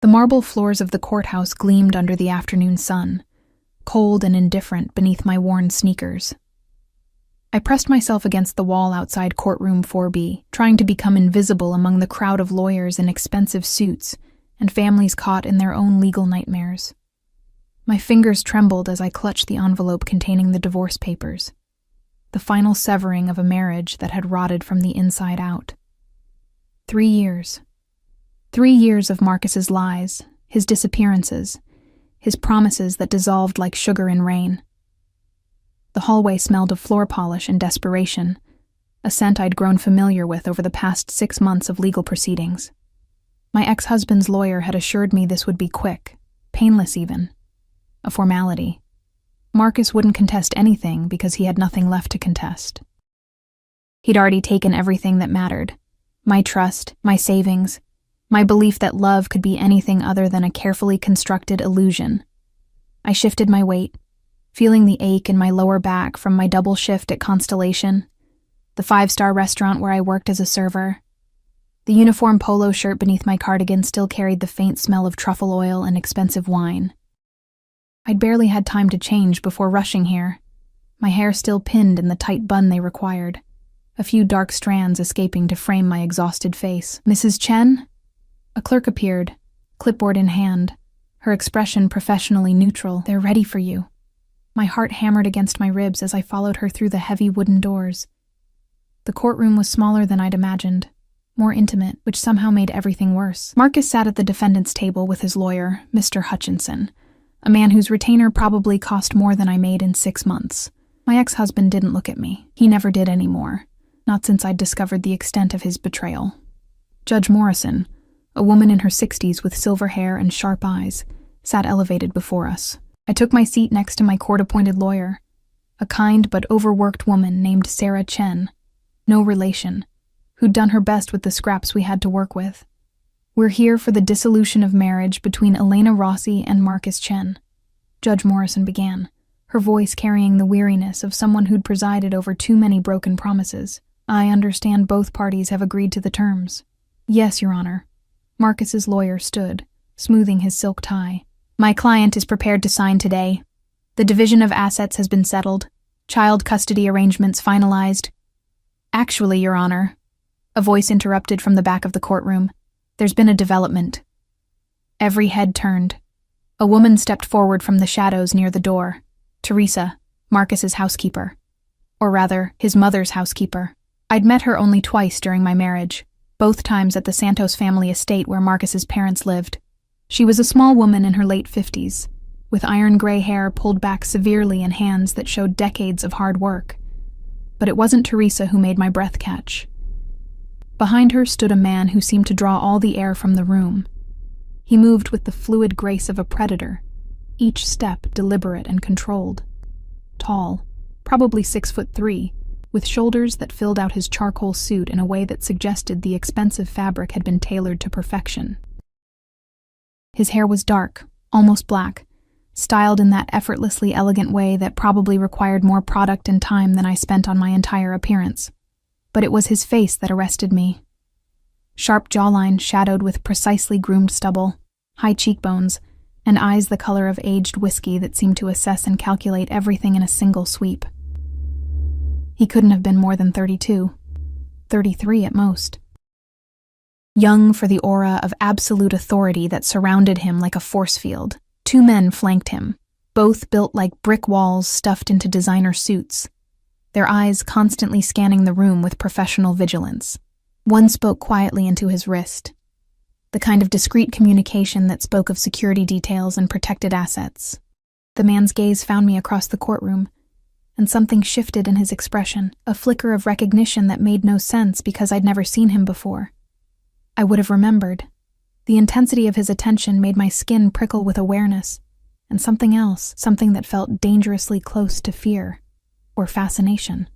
The marble floors of the courthouse gleamed under the afternoon sun, cold and indifferent beneath my worn sneakers. I pressed myself against the wall outside courtroom 4B, trying to become invisible among the crowd of lawyers in expensive suits and families caught in their own legal nightmares. My fingers trembled as I clutched the envelope containing the divorce papers, the final severing of a marriage that had rotted from the inside out. 3 years. 3 years of Marcus's lies, his disappearances, his promises that dissolved like sugar in rain. The hallway smelled of floor polish and desperation, a scent I'd grown familiar with over the past 6 months of legal proceedings. My ex-husband's lawyer had assured me this would be quick, painless even, a formality. Marcus wouldn't contest anything because he had nothing left to contest. He'd already taken everything that mattered, my trust, my savings, my belief that love could be anything other than a carefully constructed illusion. I shifted my weight, feeling the ache in my lower back from my double shift at Constellation, the 5-star restaurant where I worked as a server. The uniform polo shirt beneath my cardigan still carried the faint smell of truffle oil and expensive wine. I'd barely had time to change before rushing here, my hair still pinned in the tight bun they required, a few dark strands escaping to frame my exhausted face. "Mrs. Chen?" A clerk appeared, clipboard in hand, her expression professionally neutral. "They're ready for you." My heart hammered against my ribs as I followed her through the heavy wooden doors. The courtroom was smaller than I'd imagined, more intimate, which somehow made everything worse. Marcus sat at the defendant's table with his lawyer, Mr. Hutchinson, a man whose retainer probably cost more than I made in 6 months. My ex-husband didn't look at me. He never did anymore, not since I'd discovered the extent of his betrayal. Judge Morrison, a woman in her 60s with silver hair and sharp eyes, sat elevated before us. I took my seat next to my court-appointed lawyer, a kind but overworked woman named Sarah Chen, no relation, who'd done her best with the scraps we had to work with. "We're here for the dissolution of marriage between Elena Rossi and Marcus Chen," Judge Morrison began, her voice carrying the weariness of someone who'd presided over too many broken promises. "I understand both parties have agreed to the terms." "Yes, Your Honor." Marcus's lawyer stood, smoothing his silk tie. "My client is prepared to sign today. The division of assets has been settled, child custody arrangements finalized." "Actually, Your Honor," a voice interrupted from the back of the courtroom, "there's been a development." Every head turned. A woman stepped forward from the shadows near the door. Teresa, Marcus's housekeeper. Or rather, his mother's housekeeper. I'd met her only twice during my marriage, both times at the Santos family estate where Marcus's parents lived. She was a small woman in her late 50s, with iron gray hair pulled back severely and hands that showed decades of hard work. But it wasn't Teresa who made my breath catch. Behind her stood a man who seemed to draw all the air from the room. He moved with the fluid grace of a predator, each step deliberate and controlled. Tall, probably 6'3", with shoulders that filled out his charcoal suit in a way that suggested the expensive fabric had been tailored to perfection. His hair was dark, almost black, styled in that effortlessly elegant way that probably required more product and time than I spent on my entire appearance. But it was his face that arrested me. Sharp jawline shadowed with precisely groomed stubble, high cheekbones, and eyes the color of aged whiskey that seemed to assess and calculate everything in a single sweep. He couldn't have been more than 32, 33 at most. Young for the aura of absolute authority that surrounded him like a force field, 2 men flanked him, both built like brick walls stuffed into designer suits, their eyes constantly scanning the room with professional vigilance. One spoke quietly into his wrist, the kind of discreet communication that spoke of security details and protected assets. The man's gaze found me across the courtroom, and something shifted in his expression, a flicker of recognition that made no sense because I'd never seen him before. I would have remembered. The intensity of his attention made my skin prickle with awareness, and something else, something that felt dangerously close to fear, or fascination.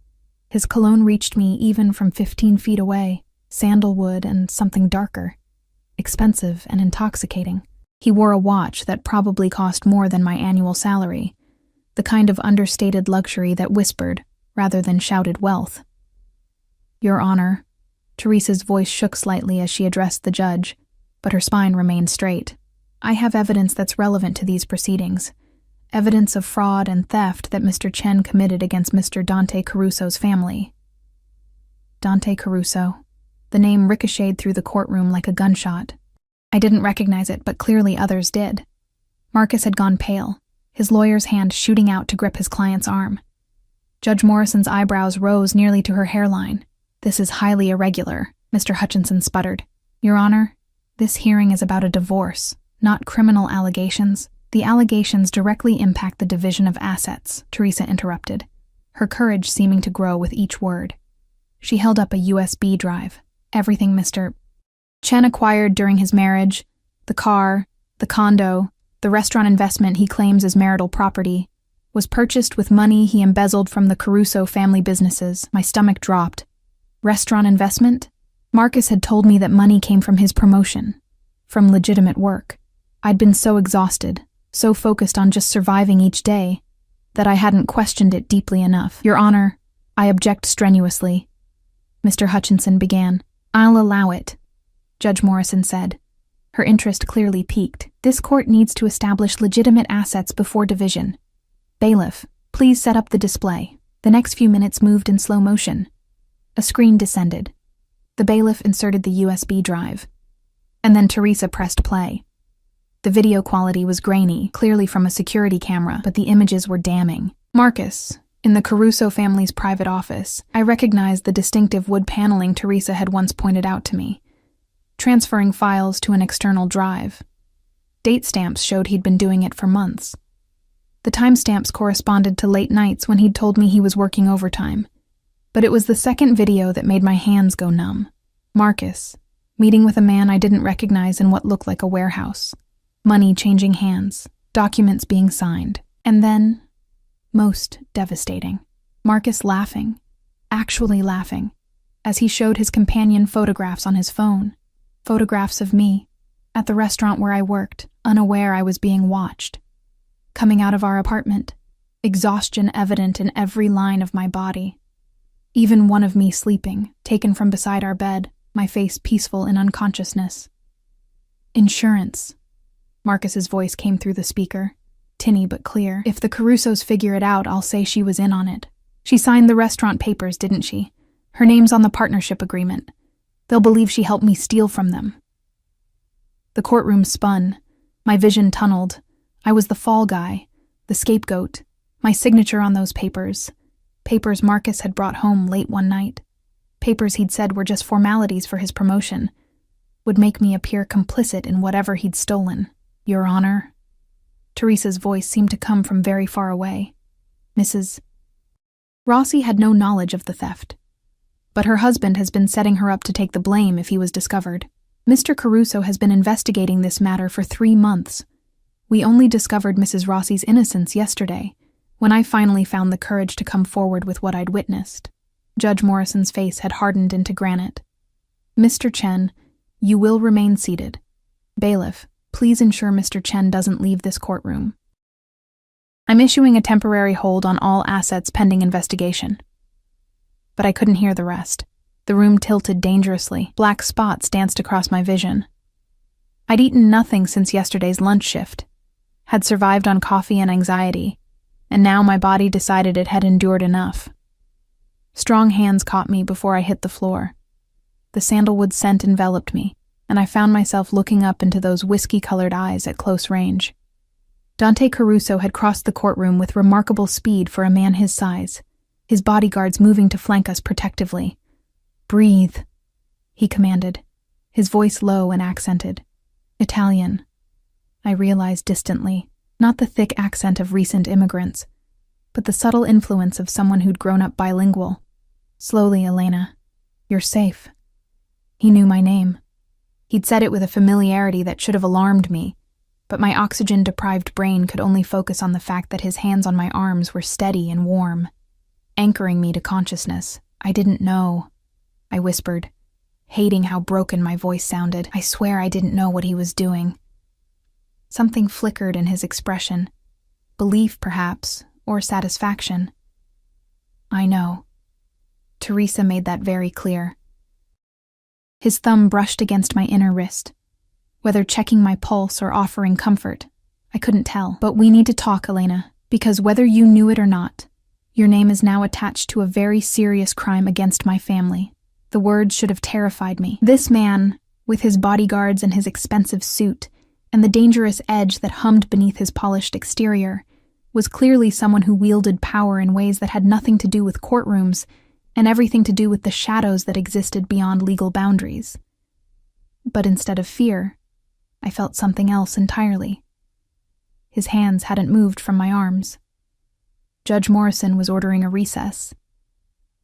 His cologne reached me even from 15 feet away, sandalwood and something darker, expensive and intoxicating. He wore a watch that probably cost more than my annual salary, the kind of understated luxury that whispered, rather than shouted wealth. "Your Honor," Teresa's voice shook slightly as she addressed the judge, but her spine remained straight. I have evidence that's relevant to these proceedings. Evidence of fraud and theft that Mr. Chen committed against Mr. Dante Caruso's family. Dante Caruso. The name ricocheted through the courtroom like a gunshot. I didn't recognize it, but clearly others did. Marcus had gone pale, his lawyer's hand shooting out to grip his client's arm. Judge Morrison's eyebrows rose nearly to her hairline. "This is highly irregular," Mr. Hutchinson sputtered. "Your Honor, this hearing is about a divorce, not criminal allegations." "The allegations directly impact the division of assets," Teresa interrupted, her courage seeming to grow with each word. She held up a USB drive. "Everything Mr. Chen acquired during his marriage, the car, the condo, the restaurant investment he claims is marital property, was purchased with money he embezzled from the Caruso family businesses." My stomach dropped. Restaurant investment? Marcus had told me that money came from his promotion, from legitimate work. I'd been so exhausted, so focused on just surviving each day, that I hadn't questioned it deeply enough. "Your Honor, I object strenuously," Mr. Hutchinson began. "I'll allow it," Judge Morrison said, her interest clearly piqued. "This court needs to establish legitimate assets before division. Bailiff, please set up the display." The next few minutes moved in slow motion. A screen descended. The bailiff inserted the USB drive. And then Teresa pressed play. The video quality was grainy, clearly from a security camera, but the images were damning. "Marcus, in the Caruso family's private office, I recognized the distinctive wood paneling Teresa had once pointed out to me. Transferring files to an external drive. Date stamps showed he'd been doing it for months. The timestamps corresponded to late nights when he'd told me he was working overtime. But it was the second video that made my hands go numb. Marcus, meeting with a man I didn't recognize in what looked like a warehouse. Money changing hands, documents being signed. And then, most devastating, Marcus laughing, actually laughing, as he showed his companion photographs on his phone. Photographs of me, at the restaurant where I worked, unaware I was being watched. Coming out of our apartment, exhaustion evident in every line of my body. Even one of me sleeping, taken from beside our bed, my face peaceful in unconsciousness. "Insurance." Marcus's voice came through the speaker, tinny but clear. "If the Carusos figure it out, I'll say she was in on it. She signed the restaurant papers, didn't she? Her name's on the partnership agreement. They'll believe she helped me steal from them." The courtroom spun. My vision tunneled. I was the fall guy, the scapegoat, my signature on those papers. Papers Marcus had brought home late one night. Papers he'd said were just formalities for his promotion. Would make me appear complicit in whatever he'd stolen. "Your Honor." Teresa's voice seemed to come from very far away. "Mrs. Rossi had no knowledge of the theft. But her husband has been setting her up to take the blame if he was discovered. Mr. Caruso has been investigating this matter for 3 months. We only discovered Mrs. Rossi's innocence yesterday, when I finally found the courage to come forward with what I'd witnessed." Judge Morrison's face had hardened into granite. "Mr. Chen, you will remain seated. Bailiff, please ensure Mr. Chen doesn't leave this courtroom. I'm issuing a temporary hold on all assets pending investigation." But I couldn't hear the rest. The room tilted dangerously. Black spots danced across my vision. I'd eaten nothing since yesterday's lunch shift, had survived on coffee and anxiety, and now my body decided it had endured enough. Strong hands caught me before I hit the floor. The sandalwood scent enveloped me, and I found myself looking up into those whiskey-colored eyes at close range. Dante Caruso had crossed the courtroom with remarkable speed for a man his size, his bodyguards moving to flank us protectively. "Breathe," he commanded, his voice low and accented. Italian, I realized distantly, not the thick accent of recent immigrants, but the subtle influence of someone who'd grown up bilingual. "Slowly, Elena. You're safe." He knew my name. He'd said it with a familiarity that should have alarmed me, but my oxygen-deprived brain could only focus on the fact that his hands on my arms were steady and warm, anchoring me to consciousness. "I didn't know," I whispered, hating how broken my voice sounded. I swear I didn't know what he was doing. Something flickered in his expression. Belief, perhaps, or satisfaction. "I know." Teresa made that very clear. His thumb brushed against my inner wrist. whether checking my pulse or offering comfort. I couldn't tell. But we need to talk, Elena, because whether you knew it or not, your name is now attached to a very serious crime against my family. The words should have terrified me. This man, with his bodyguards and his expensive suit, and the dangerous edge that hummed beneath his polished exterior, was clearly someone who wielded power in ways that had nothing to do with courtrooms and everything to do with the shadows that existed beyond legal boundaries. But instead of fear, I felt something else entirely. His hands hadn't moved from my arms. Judge Morrison was ordering a recess.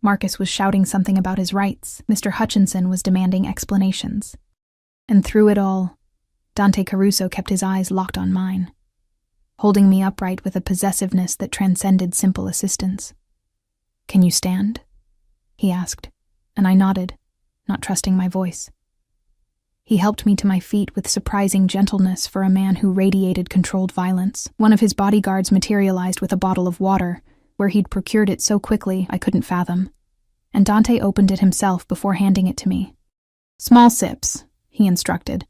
Marcus was shouting something about his rights. Mr. Hutchinson was demanding explanations. And through it all, Dante Caruso kept his eyes locked on mine, holding me upright with a possessiveness that transcended simple assistance. "Can you stand?" he asked, and I nodded, not trusting my voice. He helped me to my feet with surprising gentleness for a man who radiated controlled violence. One of his bodyguards materialized with a bottle of water, where he'd procured it so quickly I couldn't fathom, and Dante opened it himself before handing it to me. "Small sips," he instructed,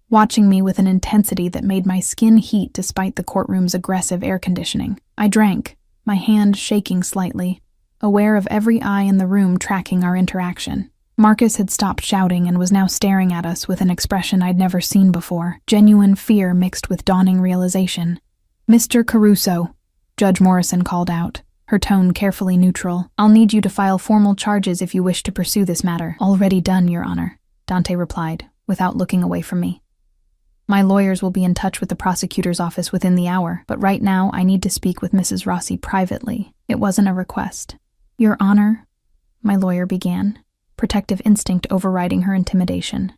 watching me with an intensity that made my skin heat despite the courtroom's aggressive air conditioning. I drank, my hand shaking slightly, aware of every eye in the room tracking our interaction. Marcus had stopped shouting and was now staring at us with an expression I'd never seen before, genuine fear mixed with dawning realization. "Mr. Caruso," Judge Morrison called out, her tone carefully neutral. "I'll need you to file formal charges if you wish to pursue this matter." "Already done, Your Honor," Dante replied, without looking away from me. "My lawyers will be in touch with the prosecutor's office within the hour, but right now I need to speak with Mrs. Rossi privately." It wasn't a request. "Your Honor," my lawyer began, protective instinct overriding her intimidation.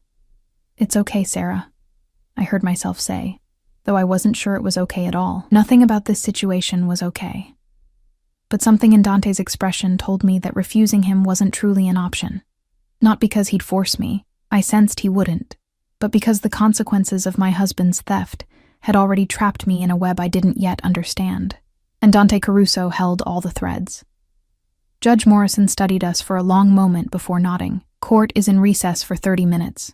"It's okay, Sarah," I heard myself say, though I wasn't sure it was okay at all. Nothing about this situation was okay. But something in Dante's expression told me that refusing him wasn't truly an option. Not because he'd force me, I sensed he wouldn't, but because the consequences of my husband's theft had already trapped me in a web I didn't yet understand. And Dante Caruso held all the threads. Judge Morrison studied us for a long moment before nodding. "Court is in recess for 30 minutes.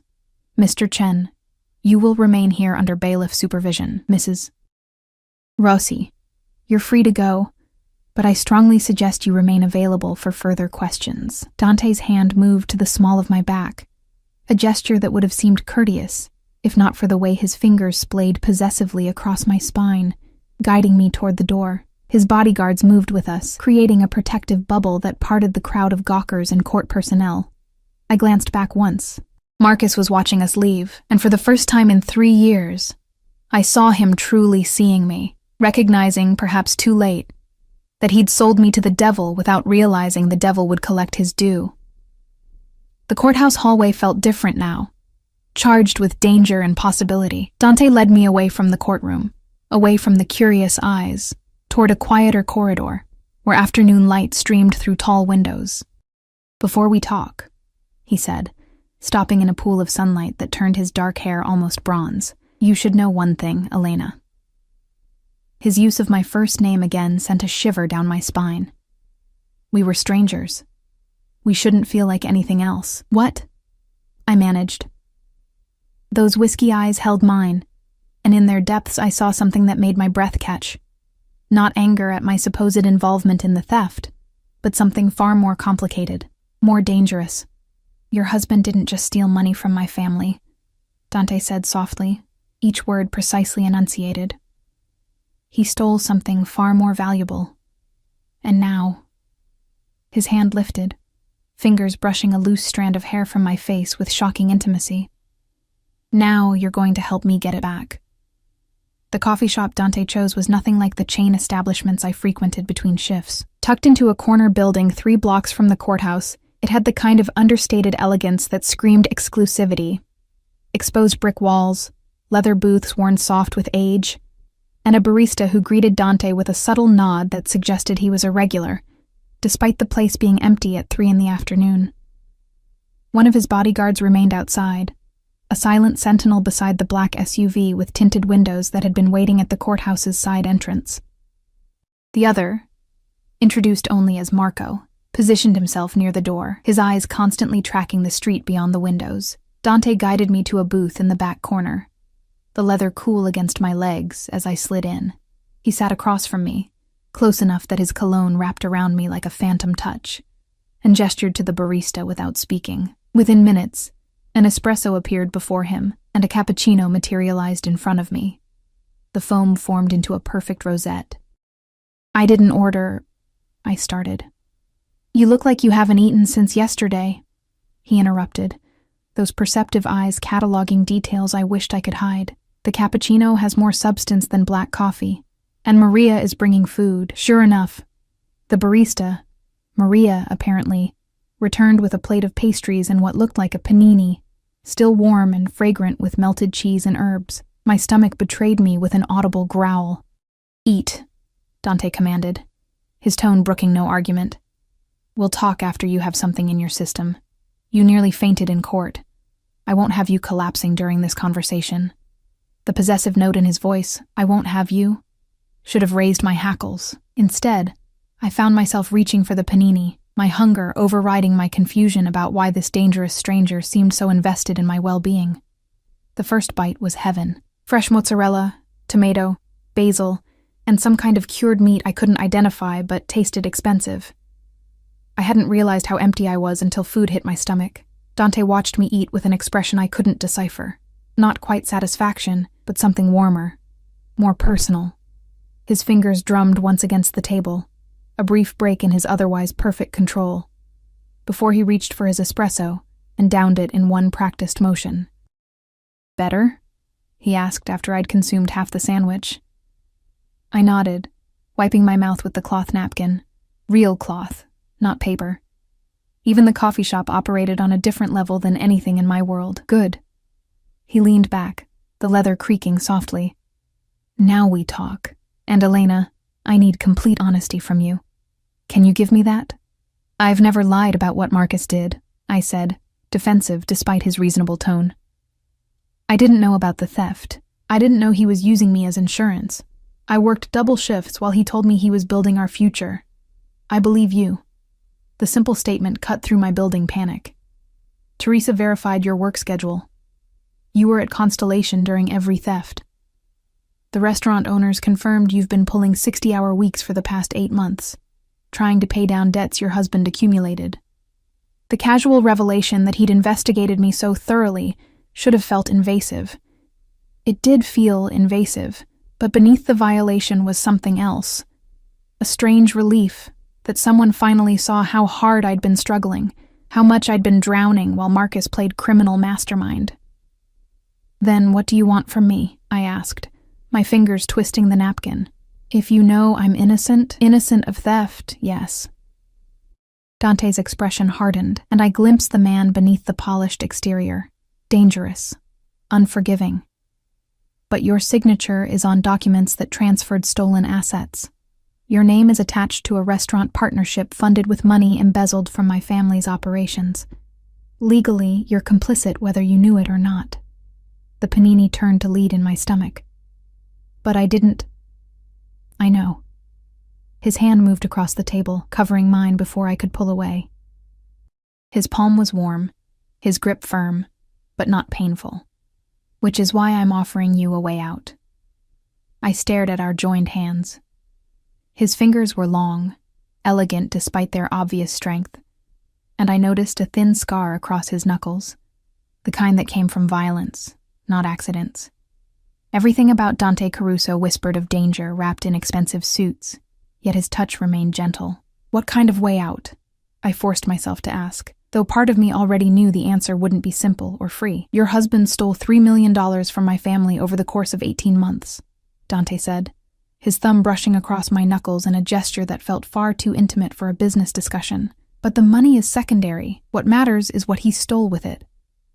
Mr. Chen, you will remain here under bailiff supervision. Mrs. Rossi, you're free to go, but I strongly suggest you remain available for further questions." Dante's hand moved to the small of my back, a gesture that would have seemed courteous, if not for the way his fingers splayed possessively across my spine, guiding me toward the door. His bodyguards moved with us, creating a protective bubble that parted the crowd of gawkers and court personnel. I glanced back once. Marcus was watching us leave, and for the first time in 3 years, I saw him truly seeing me, recognizing, perhaps too late, that he'd sold me to the devil without realizing the devil would collect his due. The courthouse hallway felt different now, charged with danger and possibility. Dante led me away from the courtroom, away from the curious eyes, toward a quieter corridor, where afternoon light streamed through tall windows. "Before we talk," he said, stopping in a pool of sunlight that turned his dark hair almost bronze, "you should know one thing, Elena." His use of my first name again sent a shiver down my spine. We were strangers. We shouldn't feel like anything else. "What?" I managed. Those whiskey eyes held mine, and in their depths I saw something that made my breath catch. Not anger at my supposed involvement in the theft, but something far more complicated, more dangerous. "Your husband didn't just steal money from my family," Dante said softly, each word precisely enunciated. "He stole something far more valuable. And now..." His hand lifted, fingers brushing a loose strand of hair from my face with shocking intimacy. "Now you're going to help me get it back." The coffee shop Dante chose was nothing like the chain establishments I frequented between shifts. Tucked into a corner building 3 blocks from the courthouse, it had the kind of understated elegance that screamed exclusivity. Exposed brick walls, leather booths worn soft with age, and a barista who greeted Dante with a subtle nod that suggested he was a regular, despite the place being empty at 3 in the afternoon. One of his bodyguards remained outside, a silent sentinel beside the black SUV with tinted windows that had been waiting at the courthouse's side entrance. The other, introduced only as Marco, positioned himself near the door, his eyes constantly tracking the street beyond the windows. Dante guided me to a booth in the back corner, the leather cool against my legs as I slid in. He sat across from me, close enough that his cologne wrapped around me like a phantom touch, and gestured to the barista without speaking. Within minutes, an espresso appeared before him, and a cappuccino materialized in front of me. The foam formed into a perfect rosette. "I didn't order," I started. "You look like you haven't eaten since yesterday," he interrupted, those perceptive eyes cataloging details I wished I could hide. "The cappuccino has more substance than black coffee, and Maria is bringing food." Sure enough, the barista, Maria apparently, returned with a plate of pastries and what looked like a panini, still warm and fragrant with melted cheese and herbs. My stomach betrayed me with an audible growl. "Eat," Dante commanded, his tone brooking no argument. "We'll talk after you have something in your system. You nearly fainted in court. I won't have you collapsing during this conversation." The possessive note in his voice, "I won't have you," should have raised my hackles. Instead, I found myself reaching for the panini, my hunger overriding my confusion about why this dangerous stranger seemed so invested in my well-being. The first bite was heaven. Fresh mozzarella, tomato, basil, and some kind of cured meat I couldn't identify but tasted expensive. I hadn't realized how empty I was until food hit my stomach. Dante watched me eat with an expression I couldn't decipher. Not quite satisfaction, but something warmer, more personal. His fingers drummed once against the table, a brief break in his otherwise perfect control, before he reached for his espresso and downed it in one practiced motion. "Better?" he asked after I'd consumed half the sandwich. I nodded, wiping my mouth with the cloth napkin. Real cloth, not paper. Even the coffee shop operated on a different level than anything in my world. "Good." He leaned back, the leather creaking softly. "Now we talk. And Elena, I need complete honesty from you. Can you give me that?" "I've never lied about what Marcus did," I said, defensive despite his reasonable tone. "I didn't know about the theft. I didn't know he was using me as insurance. I worked double shifts while he told me he was building our future. I believe you." The simple statement cut through my building panic. "Teresa verified your work schedule. You were at Constellation during every theft. The restaurant owners confirmed you've been pulling 60-hour weeks for the past 8 months, trying to pay down debts your husband accumulated." The casual revelation that he'd investigated me so thoroughly should have felt invasive. It did feel invasive, but beneath the violation was something else. A strange relief that someone finally saw how hard I'd been struggling, how much I'd been drowning while Marcus played criminal mastermind. "Then what do you want from me?" I asked, my fingers twisting the napkin. "If you know I'm innocent of theft, yes." Dante's expression hardened, and I glimpsed the man beneath the polished exterior. Dangerous, unforgiving. "But your signature is on documents that transferred stolen assets. Your name is attached to a restaurant partnership funded with money embezzled from my family's operations. Legally, you're complicit whether you knew it or not." The panini turned to lead in my stomach. "But I didn't." "I know." His hand moved across the table, covering mine before I could pull away. His palm was warm, his grip firm, but not painful. "Which is why I'm offering you a way out." I stared at our joined hands. His fingers were long, elegant despite their obvious strength, and I noticed a thin scar across his knuckles, the kind that came from violence, not accidents. Everything about Dante Caruso whispered of danger wrapped in expensive suits, yet his touch remained gentle. "What kind of way out?" I forced myself to ask, though part of me already knew the answer wouldn't be simple or free. "Your husband stole $3 million from my family over the course of 18 months, Dante said, his thumb brushing across my knuckles in a gesture that felt far too intimate for a business discussion. "But the money is secondary. What matters is what he stole with it.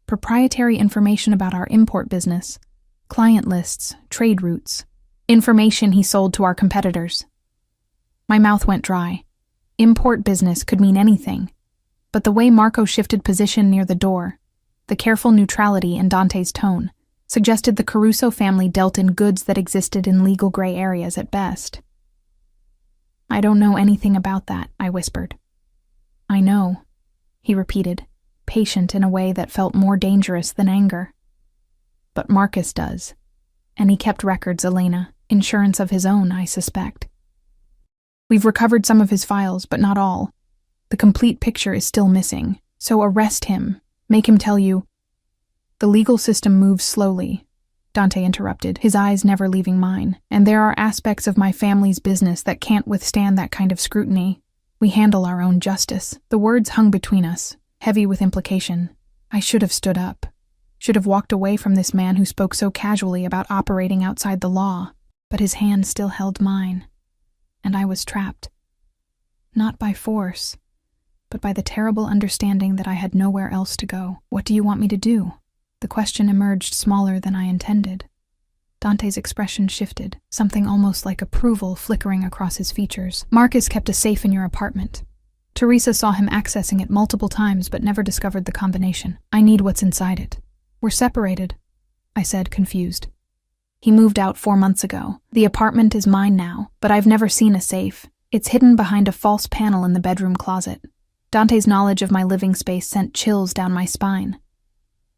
Proprietary information about our import business, client lists, trade routes, information he sold to our competitors." My mouth went dry. Import business could mean anything, but the way Marco shifted position near the door, the careful neutrality in Dante's tone, suggested the Caruso family dealt in goods that existed in legal gray areas at best. "I don't know anything about that," I whispered. "I know," he repeated, patient in a way that felt more dangerous than anger. "But Marcus does. And he kept records, Elena. Insurance of his own, I suspect. We've recovered some of his files, but not all. The complete picture is still missing, so arrest him. Make him tell you. The legal system moves slowly, Dante interrupted, his eyes never leaving mine, and there are aspects of my family's business that can't withstand that kind of scrutiny. We handle our own justice. The words hung between us, heavy with implication. I should have stood up. Should have walked away from this man who spoke so casually about operating outside the law, but his hand still held mine, and I was trapped. Not by force, but by the terrible understanding that I had nowhere else to go. What do you want me to do? The question emerged smaller than I intended. Dante's expression shifted, something almost like approval flickering across his features. Marcus kept a safe in your apartment. Teresa saw him accessing it multiple times but never discovered the combination. I need what's inside it. We're separated, I said, confused. He moved out 4 months ago. The apartment is mine now, but I've never seen a safe. It's hidden behind a false panel in the bedroom closet. Dante's knowledge of my living space sent chills down my spine.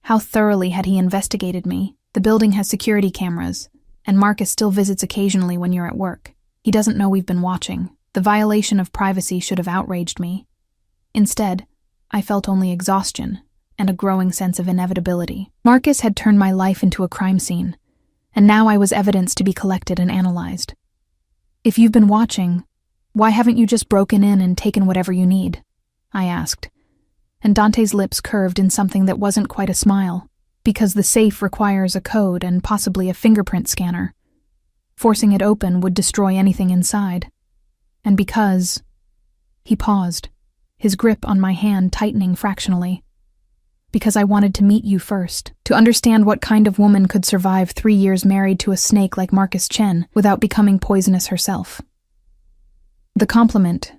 How thoroughly had he investigated me? The building has security cameras, and Marcus still visits occasionally when you're at work. He doesn't know we've been watching. The violation of privacy should have outraged me. Instead, I felt only exhaustion and a growing sense of inevitability. Marcus had turned my life into a crime scene, and now I was evidence to be collected and analyzed. If you've been watching, why haven't you just broken in and taken whatever you need? I asked, and Dante's lips curved in something that wasn't quite a smile, because the safe requires a code and possibly a fingerprint scanner. Forcing it open would destroy anything inside. And because... He paused, his grip on my hand tightening fractionally. Because I wanted to meet you first, to understand what kind of woman could survive 3 years married to a snake like Marcus Chen without becoming poisonous herself. The compliment,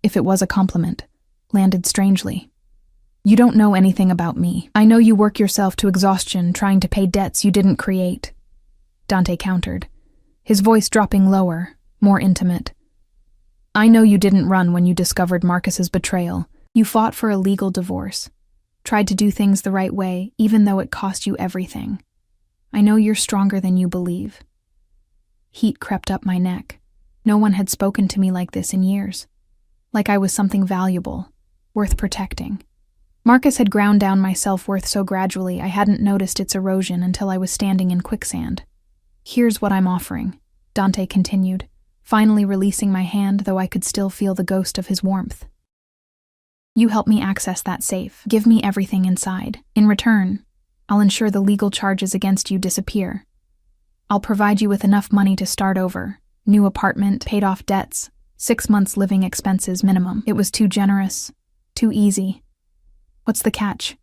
if it was a compliment, landed strangely. You don't know anything about me. I know you work yourself to exhaustion trying to pay debts you didn't create, Dante countered, his voice dropping lower, more intimate. I know you didn't run when you discovered Marcus's betrayal. You fought for a legal divorce, tried to do things the right way, even though it cost you everything. I know you're stronger than you believe. Heat crept up my neck. No one had spoken to me like this in years. Like I was something valuable, worth protecting. Marcus had ground down my self-worth so gradually I hadn't noticed its erosion until I was standing in quicksand. Here's what I'm offering, Dante continued, finally releasing my hand, though I could still feel the ghost of his warmth. You help me access that safe. Give me everything inside. In return, I'll ensure the legal charges against you disappear. I'll provide you with enough money to start over. New apartment, paid off debts, 6 months living expenses minimum. It was too generous, too easy. What's the catch?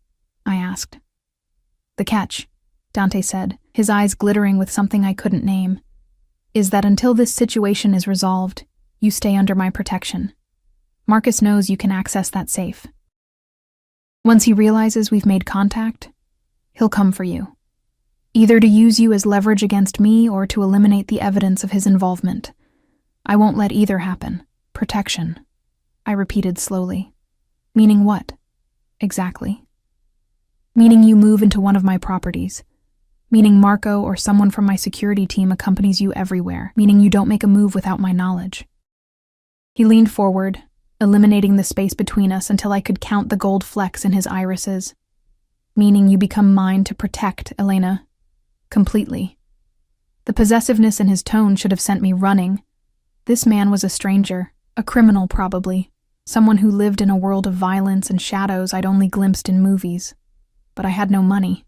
I asked. The catch, Dante said, his eyes glittering with something I couldn't name, is that until this situation is resolved, you stay under my protection. Marcus knows you can access that safe. Once he realizes we've made contact, he'll come for you, either to use you as leverage against me or to eliminate the evidence of his involvement. I won't let either happen. Protection, I repeated slowly. Meaning what? Exactly. Meaning you move into one of my properties. Meaning Marco or someone from my security team accompanies you everywhere. Meaning you don't make a move without my knowledge. He leaned forward, eliminating the space between us until I could count the gold flecks in his irises. Meaning you become mine to protect, Elena. Completely. The possessiveness in his tone should have sent me running. This man was a stranger, a criminal probably. Someone who lived in a world of violence and shadows I'd only glimpsed in movies. But I had no money.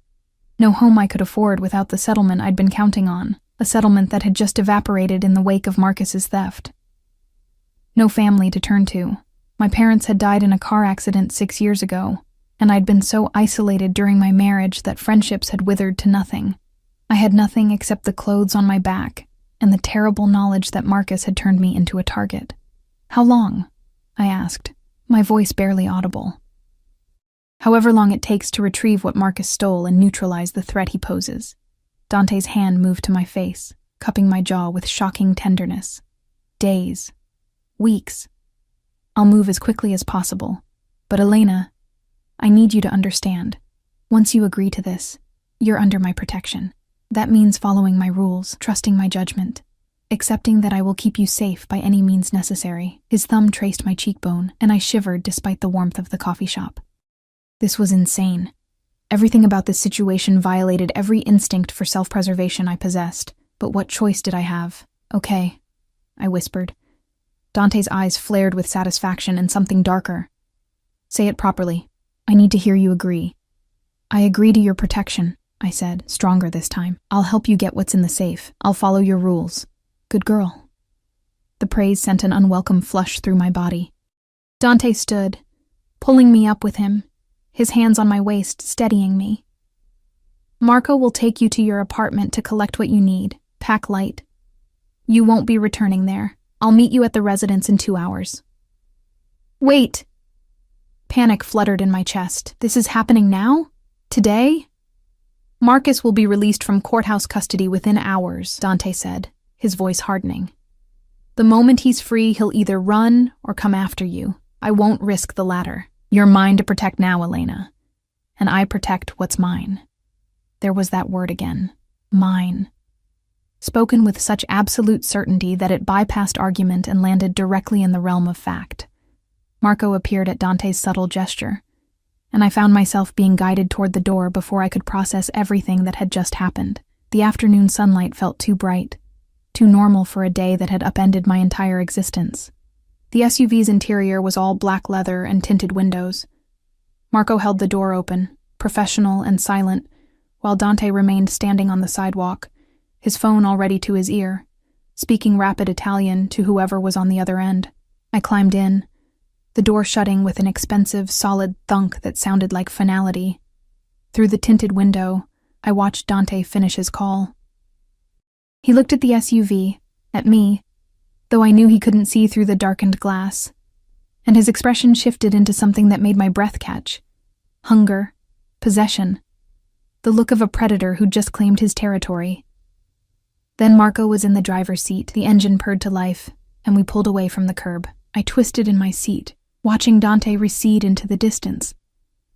No home I could afford without the settlement I'd been counting on, a settlement that had just evaporated in the wake of Marcus's theft. No family to turn to. My parents had died in a car accident 6 years ago, and I'd been so isolated during my marriage that friendships had withered to nothing. I had nothing except the clothes on my back and the terrible knowledge that Marcus had turned me into a target. How long? I asked, my voice barely audible. However long it takes to retrieve what Marcus stole and neutralize the threat he poses. Dante's hand moved to my face, cupping my jaw with shocking tenderness. Days. Weeks. I'll move as quickly as possible. But Elena, I need you to understand. Once you agree to this, you're under my protection. That means following my rules, trusting my judgment, accepting that I will keep you safe by any means necessary. His thumb traced my cheekbone, and I shivered despite the warmth of the coffee shop. This was insane. Everything about this situation violated every instinct for self-preservation I possessed. But what choice did I have? Okay, I whispered. Dante's eyes flared with satisfaction and something darker. Say it properly. I need to hear you agree. I agree to your protection, I said, stronger this time. I'll help you get what's in the safe. I'll follow your rules. Good girl. The praise sent an unwelcome flush through my body. Dante stood, pulling me up with him, his hands on my waist, steadying me. Marco will take you to your apartment to collect what you need. Pack light. You won't be returning there. I'll meet you at the residence in 2 hours. Wait! Panic fluttered in my chest. This is happening now? Today? Marcus will be released from courthouse custody within hours, Dante said, his voice hardening. The moment he's free, he'll either run or come after you. I won't risk the latter. You're mine to protect now, Elena. And I protect what's mine. There was that word again. Mine. Spoken with such absolute certainty that it bypassed argument and landed directly in the realm of fact. Marco appeared at Dante's subtle gesture, and I found myself being guided toward the door before I could process everything that had just happened. The afternoon sunlight felt too bright, too normal for a day that had upended my entire existence. The SUV's interior was all black leather and tinted windows. Marco held the door open, professional and silent, while Dante remained standing on the sidewalk, his phone already to his ear, speaking rapid Italian to whoever was on the other end. I climbed in, the door shutting with an expensive, solid thunk that sounded like finality. Through the tinted window, I watched Dante finish his call. He looked at the SUV, at me, though I knew he couldn't see through the darkened glass, and his expression shifted into something that made my breath catch. Hunger, possession, the look of a predator who'd just claimed his territory. Then Marco was in the driver's seat, the engine purred to life, and we pulled away from the curb. I twisted in my seat, watching Dante recede into the distance,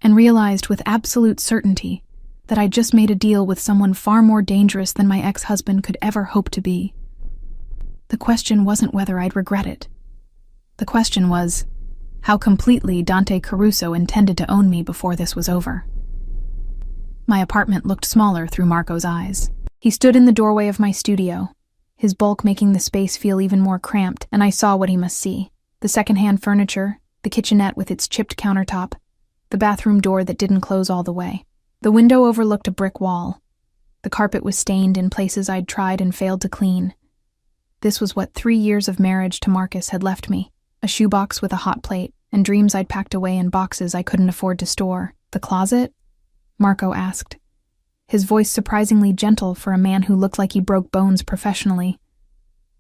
and realized with absolute certainty that I'd just made a deal with someone far more dangerous than my ex-husband could ever hope to be. The question wasn't whether I'd regret it. The question was how completely Dante Caruso intended to own me before this was over. My apartment looked smaller through Marco's eyes. He stood in the doorway of my studio, his bulk making the space feel even more cramped, and I saw what he must see. The secondhand furniture, the kitchenette with its chipped countertop, the bathroom door that didn't close all the way. The window overlooked a brick wall. The carpet was stained in places I'd tried and failed to clean. This was what 3 years of marriage to Marcus had left me, a shoebox with a hot plate, and dreams I'd packed away in boxes I couldn't afford to store. The closet? Marco asked, his voice surprisingly gentle for a man who looked like he broke bones professionally.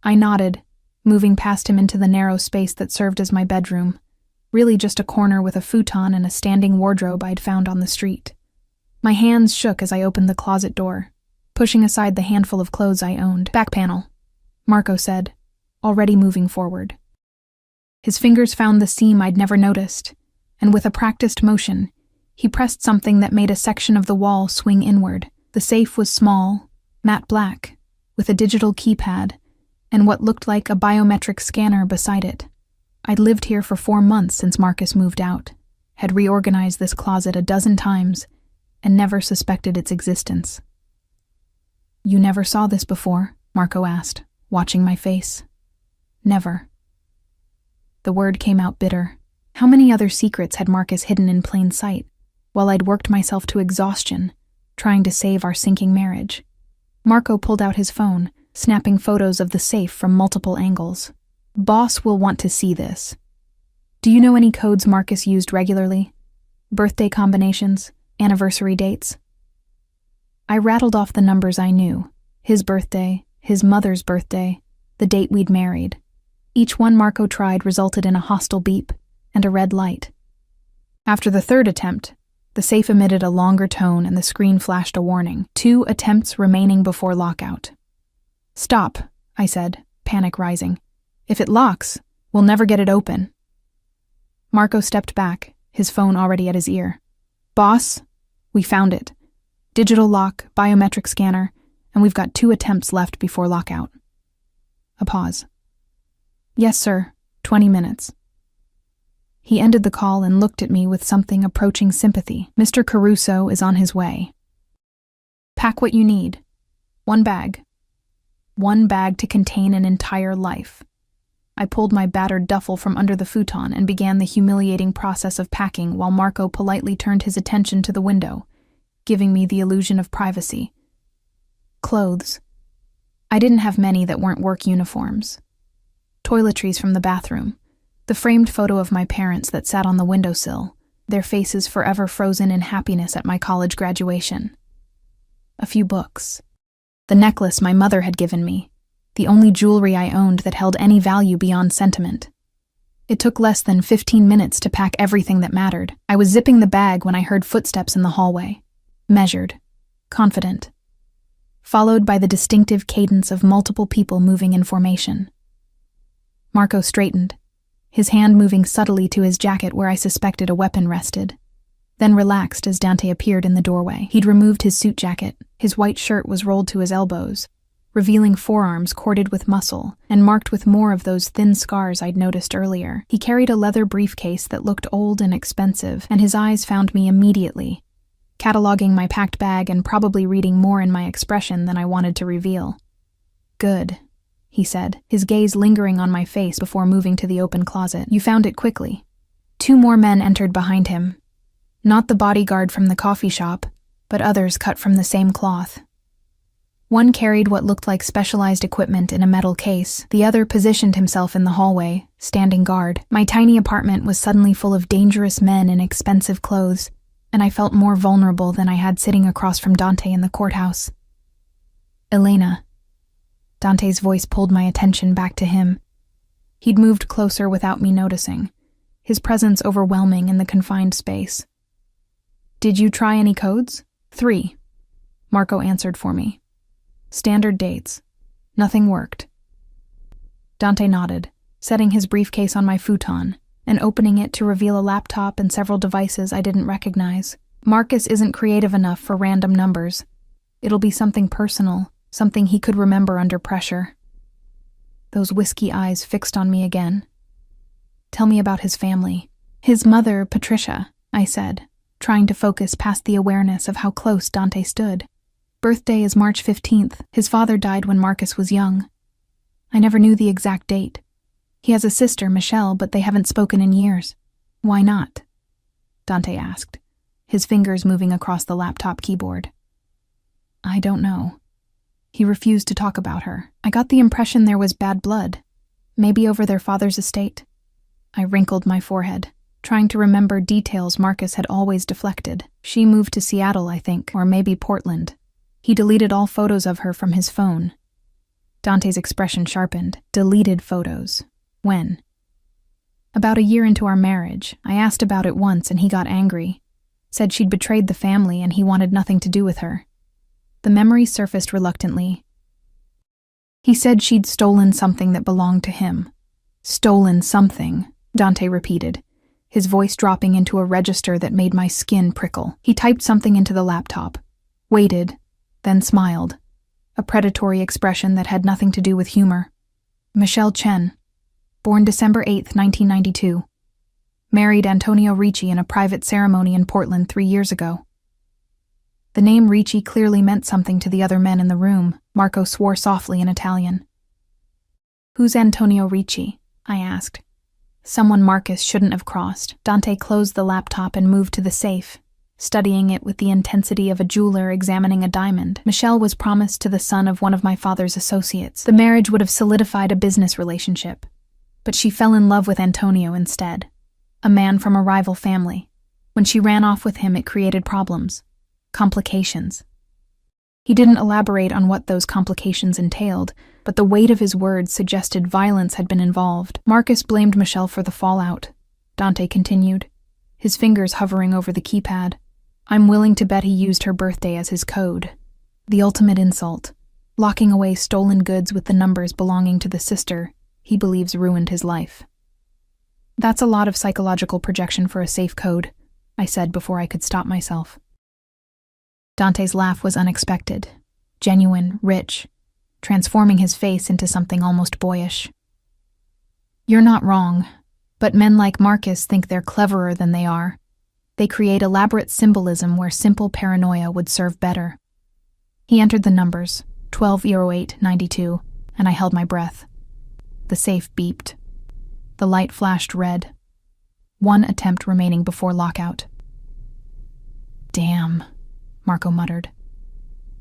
I nodded, moving past him into the narrow space that served as my bedroom, really just a corner with a futon and a standing wardrobe I'd found on the street. My hands shook as I opened the closet door, pushing aside the handful of clothes I owned. Back panel, Marco said, already moving forward. His fingers found the seam I'd never noticed, and with a practiced motion, he pressed something that made a section of the wall swing inward. The safe was small, matte black, with a digital keypad, and what looked like a biometric scanner beside it. I'd lived here for 4 months since Marcus moved out, had reorganized this closet a dozen times, and never suspected its existence. You never saw this before? Marco asked, watching my face. Never. The word came out bitter. How many other secrets had Marcus hidden in plain sight, while I'd worked myself to exhaustion, trying to save our sinking marriage? Marco pulled out his phone, snapping photos of the safe from multiple angles. Boss will want to see this. Do you know any codes Marcus used regularly? Birthday combinations? Anniversary dates? I rattled off the numbers I knew. His birthday, his mother's birthday, the date we'd married. Each one Marco tried resulted in a hostile beep and a red light. After the third attempt, the safe emitted a longer tone and the screen flashed a warning. 2 attempts remaining before lockout. Stop, I said, panic rising. If it locks, we'll never get it open. Marco stepped back, his phone already at his ear. Boss, we found it. Digital lock, biometric scanner, and we've got 2 attempts left before lockout. A pause. Yes, sir. 20 minutes. He ended the call and looked at me with something approaching sympathy. Mr. Caruso is on his way. Pack what you need. 1 bag. 1 bag to contain an entire life. I pulled my battered duffel from under the futon and began the humiliating process of packing while Marco politely turned his attention to the window, giving me the illusion of privacy. Clothes. I didn't have many that weren't work uniforms. Toiletries from the bathroom. The framed photo of my parents that sat on the windowsill, their faces forever frozen in happiness at my college graduation. A few books. The necklace my mother had given me, the only jewelry I owned that held any value beyond sentiment. It took less than 15 minutes to pack everything that mattered. I was zipping the bag when I heard footsteps in the hallway. Measured, confident, followed by the distinctive cadence of multiple people moving in formation. Marco straightened, his hand moving subtly to his jacket where I suspected a weapon rested, then relaxed as Dante appeared in the doorway. He'd removed his suit jacket, his white shirt was rolled to his elbows, revealing forearms corded with muscle and marked with more of those thin scars I'd noticed earlier. He carried a leather briefcase that looked old and expensive, and his eyes found me immediately, cataloging my packed bag and probably reading more in my expression than I wanted to reveal. Good, he said, his gaze lingering on my face before moving to the open closet. You found it quickly. 2 more men entered behind him. Not the bodyguard from the coffee shop, but others cut from the same cloth. One carried what looked like specialized equipment in a metal case. The other positioned himself in the hallway, standing guard. My tiny apartment was suddenly full of dangerous men in expensive clothes, and I felt more vulnerable than I had sitting across from Dante in the courthouse. Elena. Dante's voice pulled my attention back to him. He'd moved closer without me noticing, his presence overwhelming in the confined space. Did you try any codes? 3. Marco answered for me. Standard dates. Nothing worked. Dante nodded, setting his briefcase on my futon and opening it to reveal a laptop and several devices I didn't recognize. Marcus isn't creative enough for random numbers. It'll be something personal, something he could remember under pressure. Those whiskey eyes fixed on me again. Tell me about his family. His mother, Patricia, I said, trying to focus past the awareness of how close Dante stood. Birthday is March 15th. His father died when Marcus was young. I never knew the exact date. He has a sister, Michelle, but they haven't spoken in years. Why not? Dante asked, his fingers moving across the laptop keyboard. I don't know. He refused to talk about her. I got the impression there was bad blood, maybe over their father's estate. I wrinkled my forehead, trying to remember details Marcus had always deflected. She moved to Seattle, I think, or maybe Portland. He deleted all photos of her from his phone. Dante's expression sharpened. Deleted photos. When? About a year into our marriage. I asked about it once and he got angry. Said she'd betrayed the family and he wanted nothing to do with her. The memory surfaced reluctantly. He said she'd stolen something that belonged to him. Stolen something, Dante repeated, his voice dropping into a register that made my skin prickle. He typed something into the laptop, waited, then smiled, a predatory expression that had nothing to do with humor. Michelle Chen, born December 8, 1992. Married Antonio Ricci in a private ceremony in Portland 3 years ago. The name Ricci clearly meant something to the other men in the room. Marco swore softly in Italian. Who's Antonio Ricci? I asked. Someone Marcus shouldn't have crossed. Dante closed the laptop and moved to the safe, studying it with the intensity of a jeweler examining a diamond. Michelle was promised to the son of one of my father's associates. The marriage would have solidified a business relationship, but she fell in love with Antonio instead, a man from a rival family. When she ran off with him, it created problems, complications. He didn't elaborate on what those complications entailed, but the weight of his words suggested violence had been involved. Marcus blamed Michelle for the fallout. Dante continued, his fingers hovering over the keypad. I'm willing to bet he used her birthday as his code. The ultimate insult, locking away stolen goods with the numbers belonging to the sister he believes ruined his life. That's a lot of psychological projection for a safe code, I said before I could stop myself. Dante's laugh was unexpected, genuine, rich, transforming his face into something almost boyish. "You're not wrong, but men like Marcus think they're cleverer than they are. They create elaborate symbolism where simple paranoia would serve better." He entered the numbers, 120892, and I held my breath. The safe beeped. The light flashed red. One attempt remaining before lockout. "Damn," Marco muttered.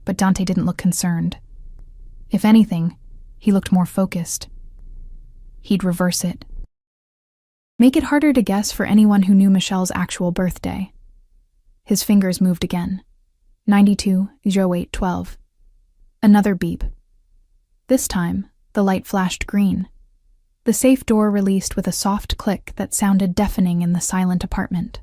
But Dante didn't look concerned. If anything, he looked more focused. He'd reverse it. Make it harder to guess for anyone who knew Michelle's actual birthday. His fingers moved again. 920812. Another beep. This time, the light flashed green. The safe door released with a soft click that sounded deafening in the silent apartment.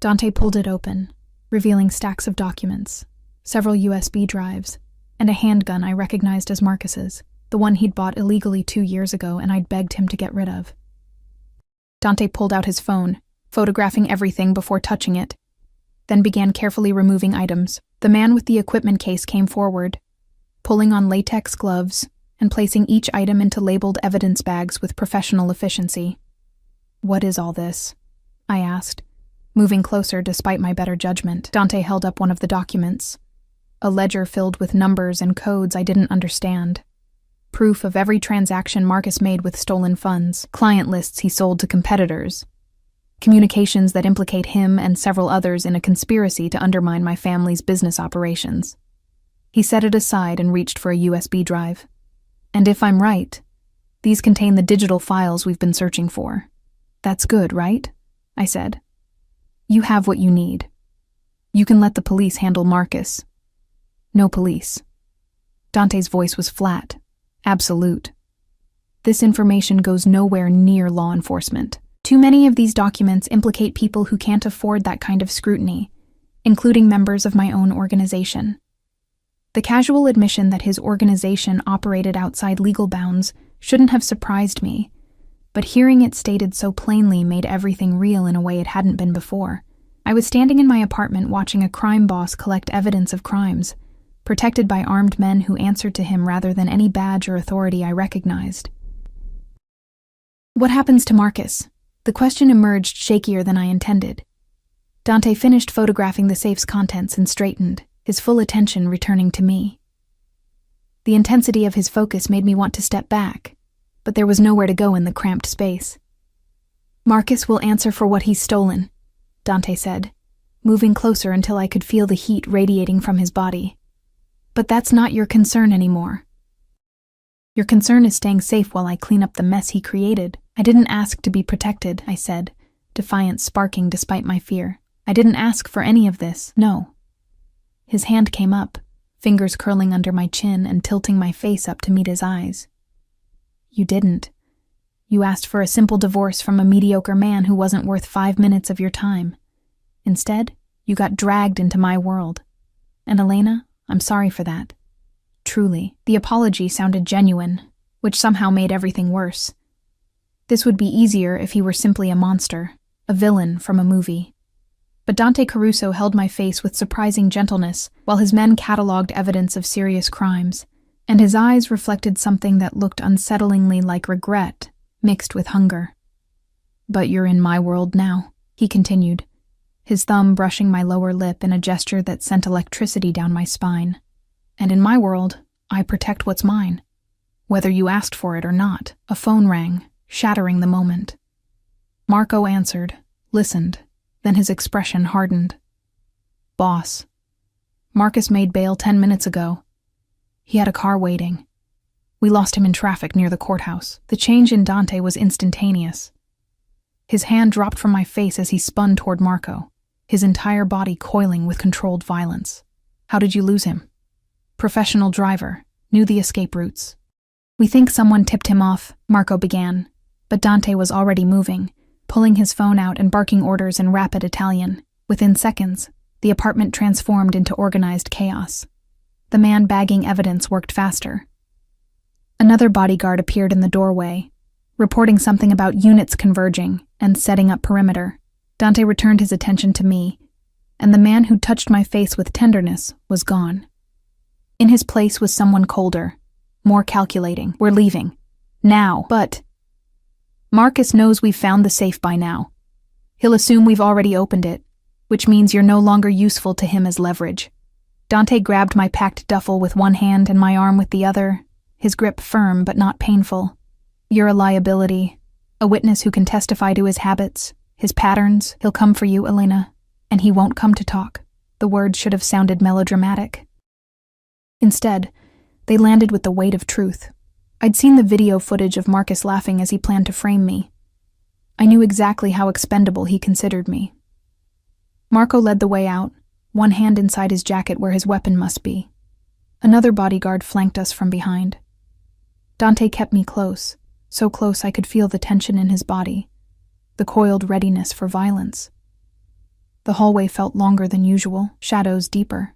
Dante pulled it open, revealing stacks of documents, several USB drives, and a handgun I recognized as Marcus's, the one he'd bought illegally 2 years ago and I'd begged him to get rid of. Dante pulled out his phone, photographing everything before touching it, then began carefully removing items. The man with the equipment case came forward, pulling on latex gloves and placing each item into labeled evidence bags with professional efficiency. "What is all this?" I asked, moving closer despite my better judgment. Dante held up one of the documents, a ledger filled with numbers and codes I didn't understand. Proof of every transaction Marcus made with stolen funds, client lists he sold to competitors, communications that implicate him and several others in a conspiracy to undermine my family's business operations. He set it aside and reached for a USB drive. "And if I'm right, these contain the digital files we've been searching for. That's good, right?" I said. "You have what you need. You can let the police handle Marcus." "No police." Dante's voice was flat, absolute. "This information goes nowhere near law enforcement. Too many of these documents implicate people who can't afford that kind of scrutiny, including members of my own organization." The casual admission that his organization operated outside legal bounds shouldn't have surprised me, but hearing it stated so plainly made everything real in a way it hadn't been before. I was standing in my apartment watching a crime boss collect evidence of crimes, protected by armed men who answered to him rather than any badge or authority I recognized. "What happens to Marcus?" The question emerged shakier than I intended. Dante finished photographing the safe's contents and straightened, his full attention returning to me. The intensity of his focus made me want to step back, but there was nowhere to go in the cramped space. "Marcus will answer for what he's stolen," Dante said, moving closer until I could feel the heat radiating from his body. "But that's not your concern anymore. Your concern is staying safe while I clean up the mess he created." "I didn't ask to be protected," I said, defiance sparking despite my fear. "I didn't ask for any of this, no." His hand came up, fingers curling under my chin and tilting my face up to meet his eyes. "You didn't. You asked for a simple divorce from a mediocre man who wasn't worth 5 minutes of your time. Instead, you got dragged into my world. And Elena, I'm sorry for that. Truly." The apology sounded genuine, which somehow made everything worse. This would be easier if he were simply a monster, a villain from a movie. But Dante Caruso held my face with surprising gentleness while his men catalogued evidence of serious crimes, and his eyes reflected something that looked unsettlingly like regret, mixed with hunger. "But you're in my world now," he continued, his thumb brushing my lower lip in a gesture that sent electricity down my spine. "And in my world, I protect what's mine, whether you asked for it or not." A phone rang, shattering the moment. Marco answered, listened, then his expression hardened. "Boss, Marcus made bail 10 minutes ago. He had a car waiting. We lost him in traffic near the courthouse." The change in Dante was instantaneous. His hand dropped from my face as he spun toward Marco, his entire body coiling with controlled violence. "How did you lose him?" "Professional driver, knew the escape routes." "We think someone tipped him off," Marco began, but Dante was already moving, pulling his phone out and barking orders in rapid Italian. Within seconds, the apartment transformed into organized chaos. The man bagging evidence worked faster. Another bodyguard appeared in the doorway, reporting something about units converging and setting up perimeter. Dante returned his attention to me, and the man who touched my face with tenderness was gone. In his place was someone colder, more calculating. We're leaving. Now. But Marcus knows we've found the safe by now. He'll assume we've already opened it, which means you're no longer useful to him as leverage. Dante grabbed my packed duffel with one hand and my arm with the other, his grip firm but not painful. You're a liability, a witness who can testify to his habits, his patterns. He'll come for you, Elena, and he won't come to talk. The words should have sounded melodramatic. Instead, they landed with the weight of truth. I'd seen the video footage of Marcus laughing as he planned to frame me. I knew exactly how expendable he considered me. Marco led the way out, one hand inside his jacket where his weapon must be. Another bodyguard flanked us from behind. Dante kept me close, so close I could feel the tension in his body, the coiled readiness for violence. The hallway felt longer than usual, shadows deeper.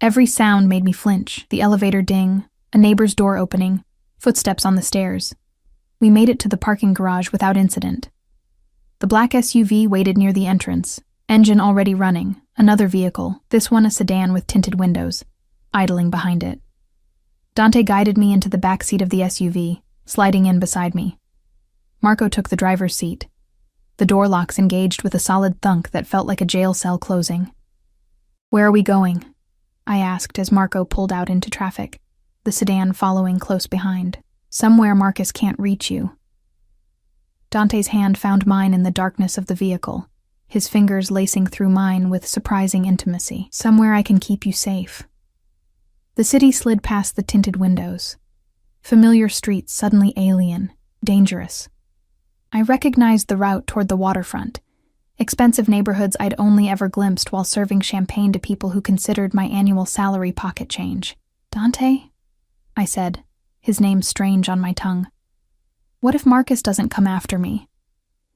Every sound made me flinch, the elevator ding, a neighbor's door opening, footsteps on the stairs. We made it to the parking garage without incident. The black SUV waited near the entrance, engine already running, another vehicle, this one a sedan with tinted windows, idling behind it. Dante guided me into the back seat of the SUV, sliding in beside me. Marco took the driver's seat. The door locks engaged with a solid thunk that felt like a jail cell closing. "Where are we going?" I asked as Marco pulled out into traffic, the sedan following close behind. "Somewhere Marcus can't reach you." Dante's hand found mine in the darkness of the vehicle, his fingers lacing through mine with surprising intimacy. "Somewhere I can keep you safe." The city slid past the tinted windows. Familiar streets suddenly alien, dangerous. I recognized the route toward the waterfront, expensive neighborhoods I'd only ever glimpsed while serving champagne to people who considered my annual salary pocket change. "Dante?" I said, his name strange on my tongue. "What if Marcus doesn't come after me?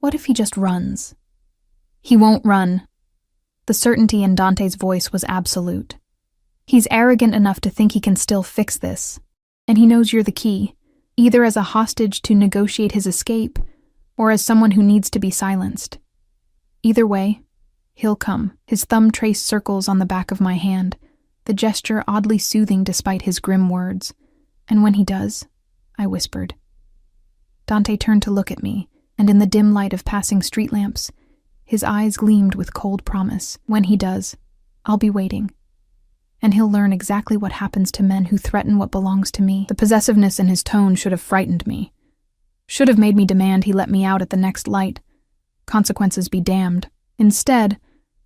What if he just runs?" "He won't run." The certainty in Dante's voice was absolute. "He's arrogant enough to think he can still fix this, and he knows you're the key, either as a hostage to negotiate his escape, or as someone who needs to be silenced. Either way, he'll come." His thumb traced circles on the back of my hand, the gesture oddly soothing despite his grim words. "And when he does," I whispered. Dante turned to look at me, and in the dim light of passing street lamps, his eyes gleamed with cold promise. "When he does, I'll be waiting. And he'll learn exactly what happens to men who threaten what belongs to me." The possessiveness in his tone should have frightened me. Should have made me demand he let me out at the next light. Consequences be damned. Instead,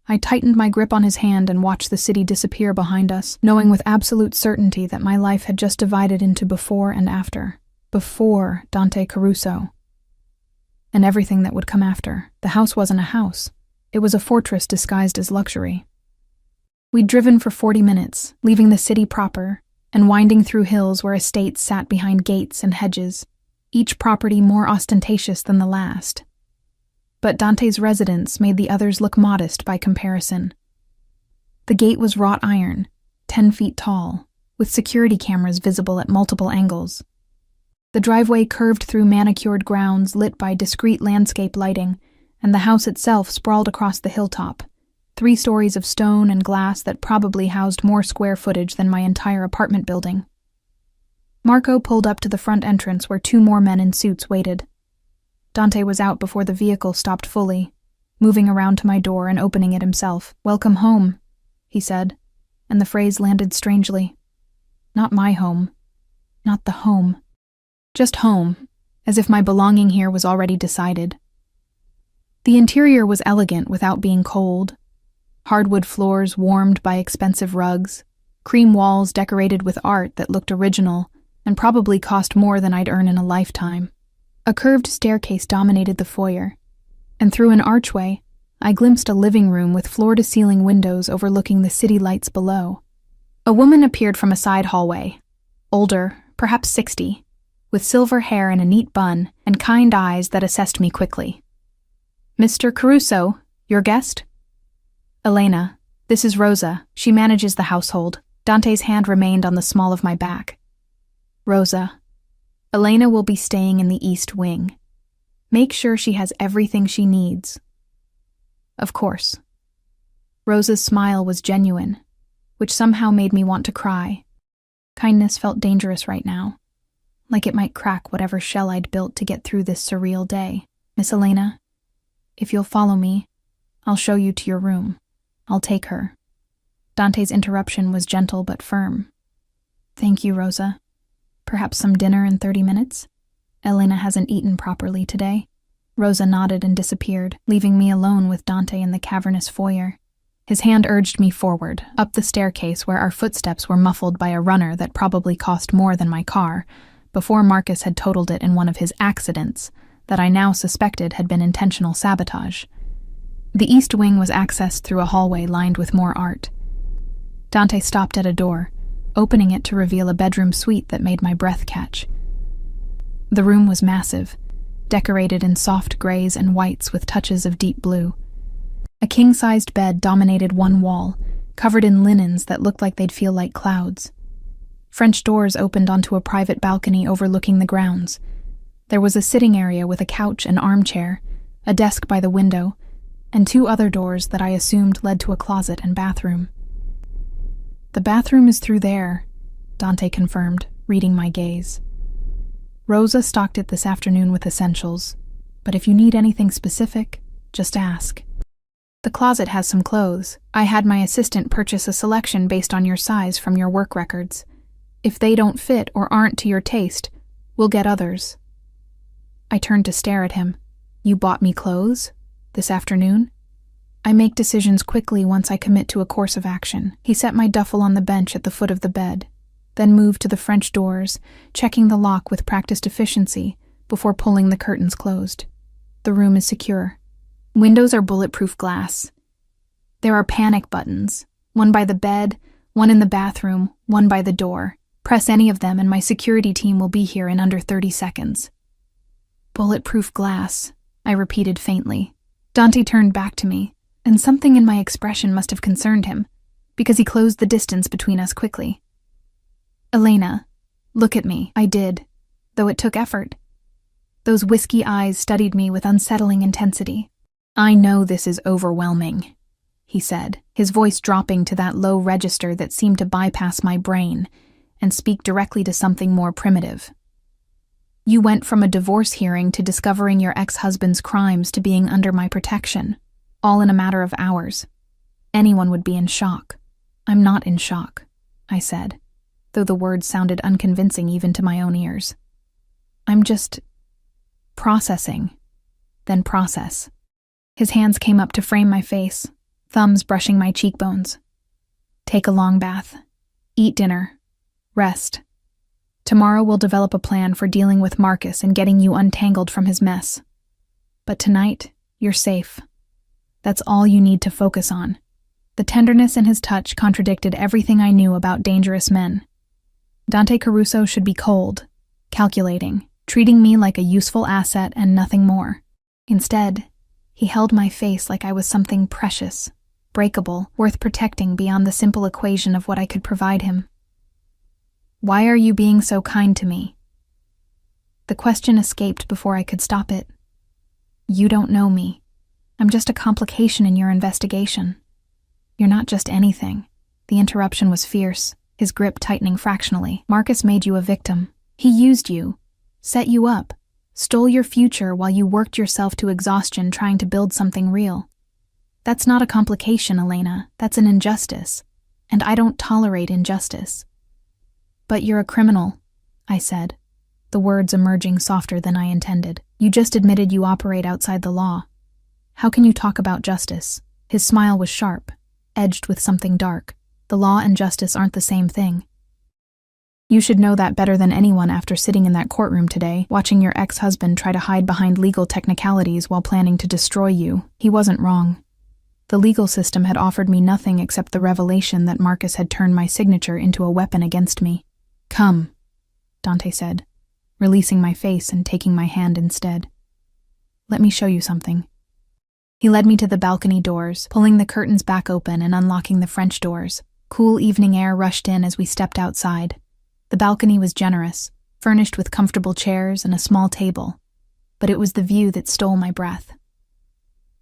I tightened my grip on his hand and watched the city disappear behind us, knowing with absolute certainty that my life had just divided into before and after. Before Dante Caruso. And everything that would come after. The house wasn't a house. It was a fortress disguised as luxury. We'd driven for 40 minutes, leaving the city proper, and winding through hills where estates sat behind gates and hedges, each property more ostentatious than the last. But Dante's residence made the others look modest by comparison. The gate was wrought iron, 10 feet tall, with security cameras visible at multiple angles. The driveway curved through manicured grounds lit by discreet landscape lighting, and the house itself sprawled across the hilltop, 3 stories of stone and glass that probably housed more square footage than my entire apartment building. Marco pulled up to the front entrance where 2 more men in suits waited. Dante was out before the vehicle stopped fully, moving around to my door and opening it himself. "Welcome home," he said, and the phrase landed strangely. Not my home. Not the home. Just home, as if my belonging here was already decided. The interior was elegant without being cold. Hardwood floors warmed by expensive rugs, cream walls decorated with art that looked original and probably cost more than I'd earn in a lifetime. A curved staircase dominated the foyer, and through an archway, I glimpsed a living room with floor-to-ceiling windows overlooking the city lights below. A woman appeared from a side hallway, older, perhaps 60, with silver hair in a neat bun and kind eyes that assessed me quickly. "Mr. Caruso, your guest?" "Elena, this is Rosa. She manages the household." Dante's hand remained on the small of my back. "Rosa, Elena will be staying in the East Wing. Make sure she has everything she needs." "Of course." Rosa's smile was genuine, which somehow made me want to cry. Kindness felt dangerous right now, like it might crack whatever shell I'd built to get through this surreal day. Miss Elena, if you'll follow me, I'll show you to your room. I'll take her. Dante's interruption was gentle but firm. Thank you, Rosa. Perhaps some dinner in 30 minutes? Elena hasn't eaten properly today. Rosa nodded and disappeared, leaving me alone with Dante in the cavernous foyer. His hand urged me forward, up the staircase where our footsteps were muffled by a runner that probably cost more than my car, before Marcus had totaled it in one of his accidents that I now suspected had been intentional sabotage. The east wing was accessed through a hallway lined with more art. Dante stopped at a door, opening it to reveal a bedroom suite that made my breath catch. The room was massive, decorated in soft grays and whites with touches of deep blue. A king-sized bed dominated one wall, covered in linens that looked like they'd feel like clouds. French doors opened onto a private balcony overlooking the grounds. There was a sitting area with a couch and armchair, a desk by the window, and 2 other doors that I assumed led to a closet and bathroom. The bathroom is through there, Dante confirmed, reading my gaze. Rosa stocked it this afternoon with essentials, but if you need anything specific, just ask. The closet has some clothes. I had my assistant purchase a selection based on your size from your work records. If they don't fit or aren't to your taste, we'll get others. I turned to stare at him. You bought me clothes? This afternoon? I make decisions quickly once I commit to a course of action. He set my duffel on the bench at the foot of the bed, then moved to the French doors, checking the lock with practiced efficiency before pulling the curtains closed. The room is secure. Windows are bulletproof glass. There are panic buttons, one by the bed, one in the bathroom, one by the door. Press any of them and my security team will be here in under 30 seconds. Bulletproof glass, I repeated faintly. Dante turned back to me, and something in my expression must have concerned him, because he closed the distance between us quickly. Elena, look at me. I did, though it took effort. Those whiskey eyes studied me with unsettling intensity. I know this is overwhelming, he said, his voice dropping to that low register that seemed to bypass my brain and speak directly to something more primitive. You went from a divorce hearing to discovering your ex-husband's crimes to being under my protection, all in a matter of hours. Anyone would be in shock. I'm not in shock, I said, though the words sounded unconvincing even to my own ears. I'm just processing, then process. His hands came up to frame my face, thumbs brushing my cheekbones. Take a long bath. Eat dinner. Rest. Tomorrow we'll develop a plan for dealing with Marcus and getting you untangled from his mess. But tonight, you're safe. That's all you need to focus on. The tenderness in his touch contradicted everything I knew about dangerous men. Dante Caruso should be cold, calculating, treating me like a useful asset and nothing more. Instead, he held my face like I was something precious, breakable, worth protecting beyond the simple equation of what I could provide him. Why are you being so kind to me? The question escaped before I could stop it. You don't know me. I'm just a complication in your investigation. You're not just anything. The interruption was fierce, his grip tightening fractionally. Marcus made you a victim. He used you, set you up, stole your future while you worked yourself to exhaustion trying to build something real. That's not a complication, Elena. That's an injustice. And I don't tolerate injustice. But you're a criminal, I said, the words emerging softer than I intended. You just admitted you operate outside the law. How can you talk about justice? His smile was sharp, edged with something dark. The law and justice aren't the same thing. You should know that better than anyone after sitting in that courtroom today, watching your ex-husband try to hide behind legal technicalities while planning to destroy you. He wasn't wrong. The legal system had offered me nothing except the revelation that Marcus had turned my signature into a weapon against me. Come, Dante said, releasing my face and taking my hand instead. Let me show you something. He led me to the balcony doors, pulling the curtains back open and unlocking the French doors. Cool evening air rushed in as we stepped outside. The balcony was generous, furnished with comfortable chairs and a small table, but it was the view that stole my breath.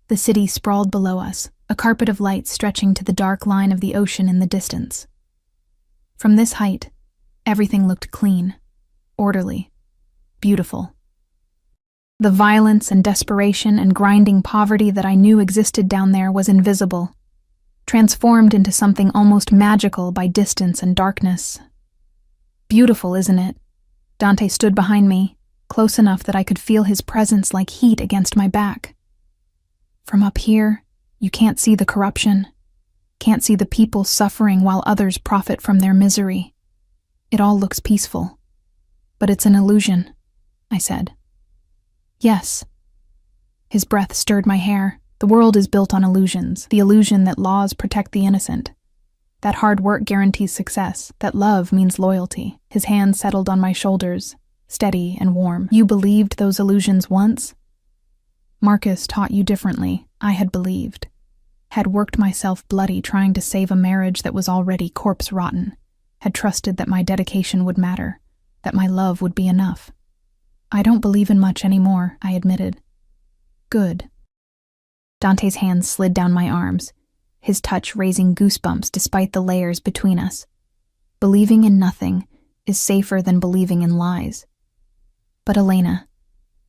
The city sprawled below us, a carpet of light stretching to the dark line of the ocean in the distance. From this height, Everything looked clean, orderly, beautiful. The violence and desperation and grinding poverty that I knew existed down there was invisible, transformed into something almost magical by distance and darkness. Beautiful, isn't it? Dante stood behind me, close enough that I could feel his presence like heat against my back. From up here, you can't see the corruption, can't see the people suffering while others profit from their misery. It all looks peaceful. But it's an illusion, I said. Yes. His breath stirred my hair. The world is built on illusions, the illusion that laws protect the innocent, that hard work guarantees success, that love means loyalty. His hand settled on my shoulders, steady and warm. You believed those illusions once? Marcus taught you differently, I had believed. Had worked myself bloody trying to save a marriage that was already corpse-rotten. Had trusted that my dedication would matter, that my love would be enough. I don't believe in much anymore, I admitted. Good. Dante's hands slid down my arms, his touch raising goosebumps despite the layers between us. Believing in nothing is safer than believing in lies. But Elena,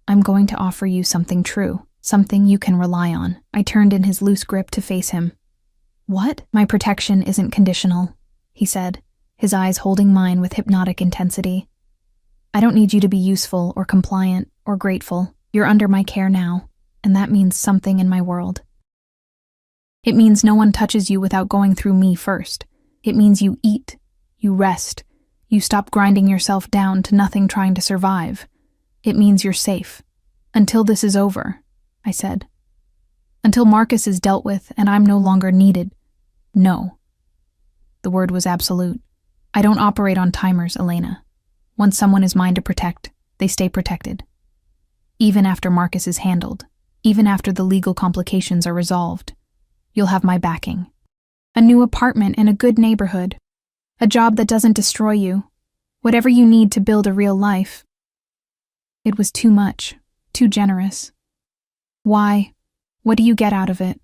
I'm going to offer you something true, something you can rely on. I turned in his loose grip to face him. What? My protection isn't conditional, he said, his eyes holding mine with hypnotic intensity. I don't need you to be useful or compliant or grateful. You're under my care now, and that means something in my world. It means no one touches you without going through me first. It means you eat, you rest, you stop grinding yourself down to nothing trying to survive. It means you're safe. Until this is over, I said. Until Marcus is dealt with and I'm no longer needed. No. The word was absolute. I don't operate on timers, Elena. Once someone is mine to protect, they stay protected. Even after Marcus is handled, even after the legal complications are resolved, you'll have my backing. A new apartment in a good neighborhood. A job that doesn't destroy you. Whatever you need to build a real life. It was too much, too generous. Why? What do you get out of it?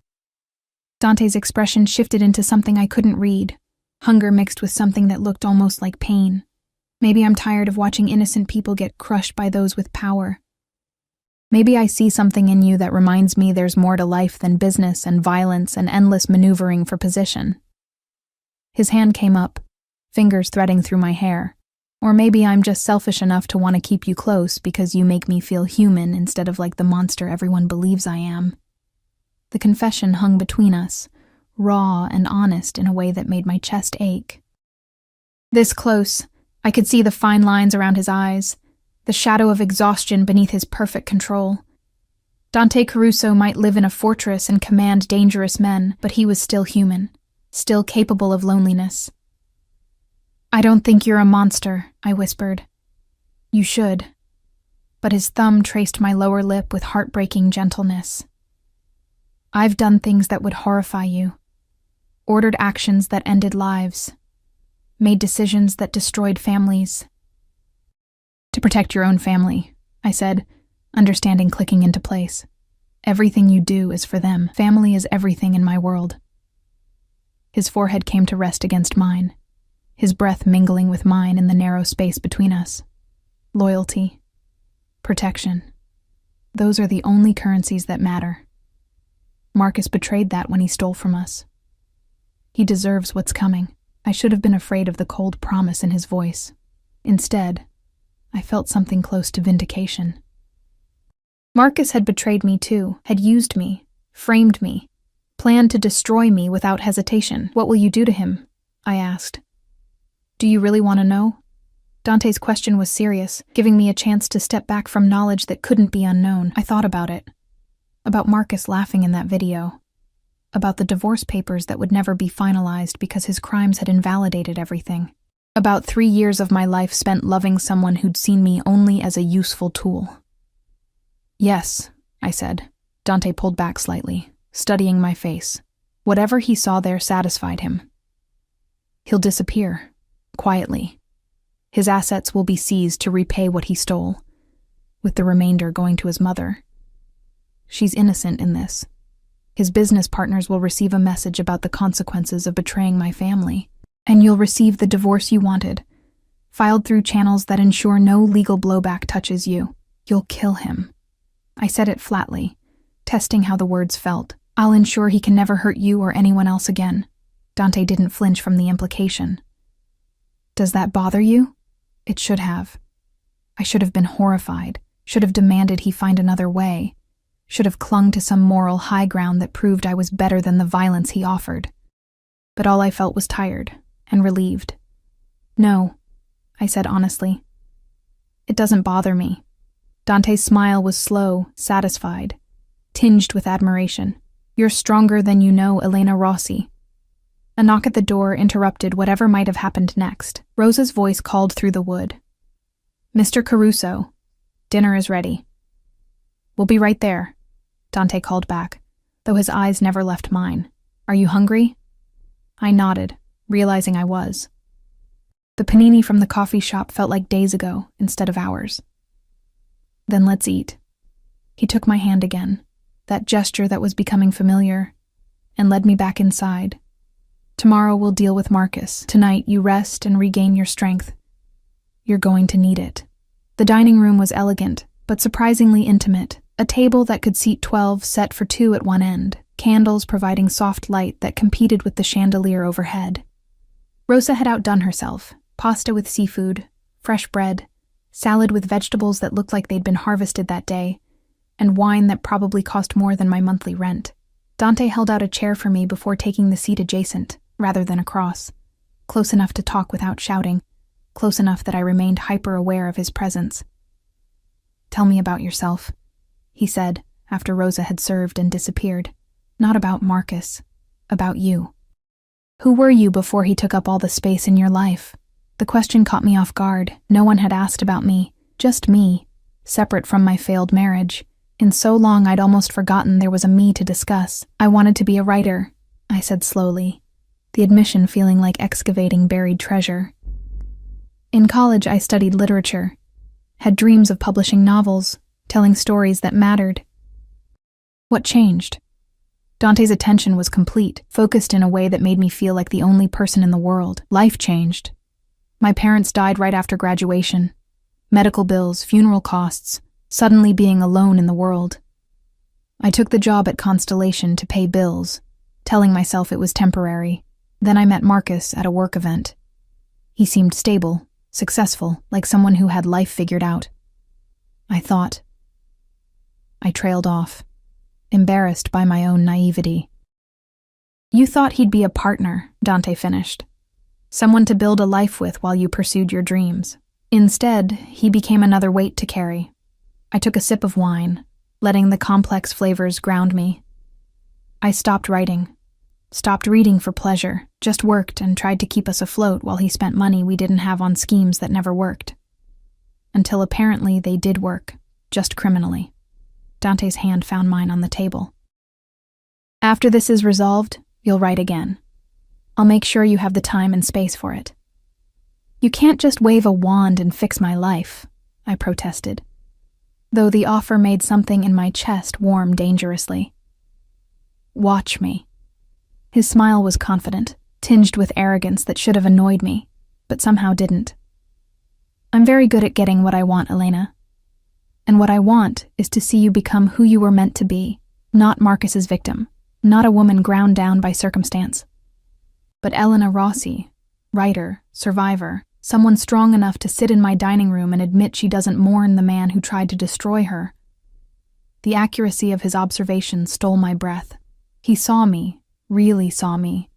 Dante's expression shifted into something I couldn't read, hunger mixed with something that looked almost like pain. Maybe I'm tired of watching innocent people get crushed by those with power. Maybe I see something in you that reminds me there's more to life than business and violence and endless maneuvering for position. His hand came up, fingers threading through my hair. Or maybe I'm just selfish enough to want to keep you close because you make me feel human instead of like the monster everyone believes I am. The confession hung between us, raw and honest in a way that made my chest ache. This close, I could see the fine lines around his eyes, the shadow of exhaustion beneath his perfect control. Dante Caruso might live in a fortress and command dangerous men, but he was still human, still capable of loneliness. I don't think you're a monster, I whispered. You should. But his thumb traced my lower lip with heartbreaking gentleness. I've done things that would horrify you. Ordered actions that ended lives. Made decisions that destroyed families. To protect your own family, I said, understanding clicking into place. Everything you do is for them. Family is everything in my world. His forehead came to rest against mine, his breath mingling with mine in the narrow space between us. Loyalty. Protection. Those are the only currencies that matter. Marcus betrayed that when he stole from us. He deserves what's coming. I should have been afraid of the cold promise in his voice. Instead, I felt something close to vindication. Marcus had betrayed me too, had used me, framed me, planned to destroy me without hesitation. What will you do to him? I asked. Do you really want to know? Dante's question was serious, giving me a chance to step back from knowledge that couldn't be unknown. I thought about it. About Marcus laughing in that video. About the divorce papers that would never be finalized because his crimes had invalidated everything. About 3 years of my life spent loving someone who'd seen me only as a useful tool. Yes, I said. Dante pulled back slightly, studying my face. Whatever he saw there satisfied him. He'll disappear, quietly. His assets will be seized to repay what he stole, with the remainder going to his mother. She's innocent in this. His business partners will receive a message about the consequences of betraying my family, and you'll receive the divorce you wanted. filed through channels that ensure no legal blowback touches you. You'll kill him. I said it flatly, testing how the words felt. I'll ensure he can never hurt you or anyone else again. Dante didn't flinch from the implication. Does that bother you? It should have. I should have been horrified, should have demanded he find another way, should have clung to some moral high ground that proved I was better than the violence he offered. But all I felt was tired and relieved. No, I said honestly. It doesn't bother me. Dante's smile was slow, satisfied, tinged with admiration. You're stronger than you know, Elena Rossi. A knock at the door interrupted whatever might have happened next. Rosa's voice called through the wood. Mr. Caruso, dinner is ready. We'll be right there, Dante called back, though his eyes never left mine. Are you hungry? I nodded, realizing I was. The panini from the coffee shop felt like days ago instead of hours. Then let's eat. He took my hand again, that gesture that was becoming familiar, and led me back inside. Tomorrow we'll deal with Marcus. Tonight you rest and regain your strength. You're going to need it. The dining room was elegant, but surprisingly intimate. A table that could seat 12 set for 2 at one end, candles providing soft light that competed with the chandelier overhead. Rosa had outdone herself. Pasta with seafood, fresh bread, salad with vegetables that looked like they'd been harvested that day, and wine that probably cost more than my monthly rent. Dante held out a chair for me before taking the seat adjacent, rather than across, close enough to talk without shouting, close enough that I remained hyper-aware of his presence. Tell me about yourself, he said, after Rosa had served and disappeared. Not about Marcus, about you. Who were you before he took up all the space in your life? The question caught me off guard. No one had asked about me, just me, separate from my failed marriage. In so long I'd almost forgotten there was a me to discuss. I wanted to be a writer, I said slowly, the admission feeling like excavating buried treasure. In college I studied literature, had dreams of publishing novels, telling stories that mattered. What changed? Dante's attention was complete, focused in a way that made me feel like the only person in the world. Life changed. My parents died right after graduation. Medical bills, funeral costs, suddenly being alone in the world. I took the job at Constellation to pay bills, telling myself it was temporary. Then I met Marcus at a work event. He seemed stable, successful, like someone who had life figured out. I thought. I trailed off, embarrassed by my own naivety. You thought he'd be a partner, Dante finished. Someone to build a life with while you pursued your dreams. Instead, he became another weight to carry. I took a sip of wine, letting the complex flavors ground me. I stopped writing, stopped reading for pleasure, just worked and tried to keep us afloat while he spent money we didn't have on schemes that never worked. Until apparently they did work, just criminally. Dante's hand found mine on the table. After this is resolved, you'll write again. I'll make sure you have the time and space for it. You can't just wave a wand and fix my life, I protested, though the offer made something in my chest warm dangerously. Watch me. His smile was confident, tinged with arrogance that should have annoyed me, but somehow didn't. I'm very good at getting what I want, Elena. And what I want is to see you become who you were meant to be, not Marcus's victim, not a woman ground down by circumstance. But Elena Rossi, writer, survivor, someone strong enough to sit in my dining room and admit she doesn't mourn the man who tried to destroy her. The accuracy of his observation stole my breath. He saw me, really saw me,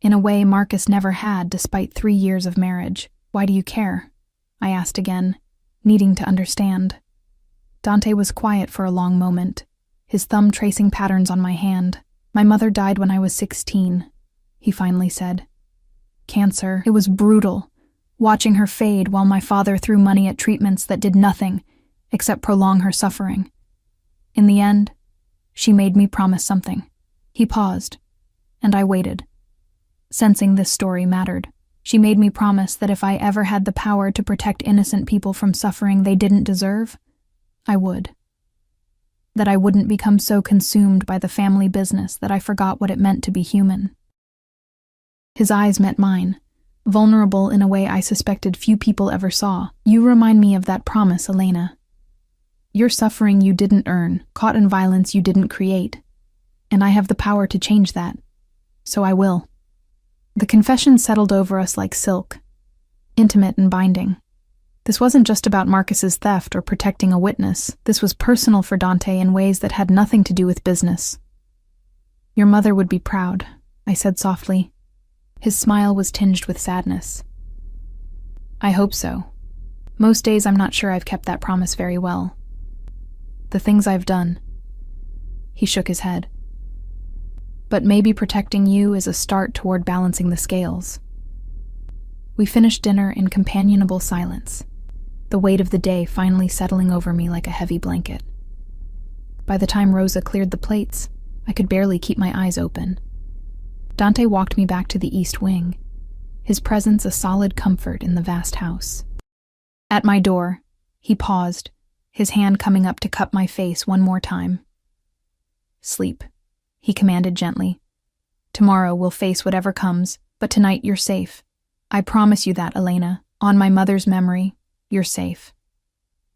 in a way Marcus never had despite 3 years of marriage. Why do you care? I asked again, needing to understand. Dante was quiet for a long moment, his thumb tracing patterns on my hand. My mother died when I was 16, he finally said. Cancer. It was brutal, watching her fade while my father threw money at treatments that did nothing except prolong her suffering. In the end, she made me promise something. He paused, and I waited, sensing this story mattered. She made me promise that if I ever had the power to protect innocent people from suffering they didn't deserve, I would. That I wouldn't become so consumed by the family business that I forgot what it meant to be human. His eyes met mine, vulnerable in a way I suspected few people ever saw. You remind me of that promise, Elena. You're suffering you didn't earn, caught in violence you didn't create. And I have the power to change that. So I will. The confession settled over us like silk, intimate and binding. This wasn't just about Marcus's theft or protecting a witness. This was personal for Dante in ways that had nothing to do with business. Your mother would be proud, I said softly. His smile was tinged with sadness. I hope so. Most days I'm not sure I've kept that promise very well. The things I've done. He shook his head. But maybe protecting you is a start toward balancing the scales. We finished dinner in companionable silence, the weight of the day finally settling over me like a heavy blanket. By the time Rosa cleared the plates, I could barely keep my eyes open. Dante walked me back to the east wing, his presence a solid comfort in the vast house. At my door, he paused, his hand coming up to cup my face one more time. Sleep, he commanded gently. Tomorrow we'll face whatever comes, but tonight you're safe. I promise you that, Elena. On my mother's memory, you're safe.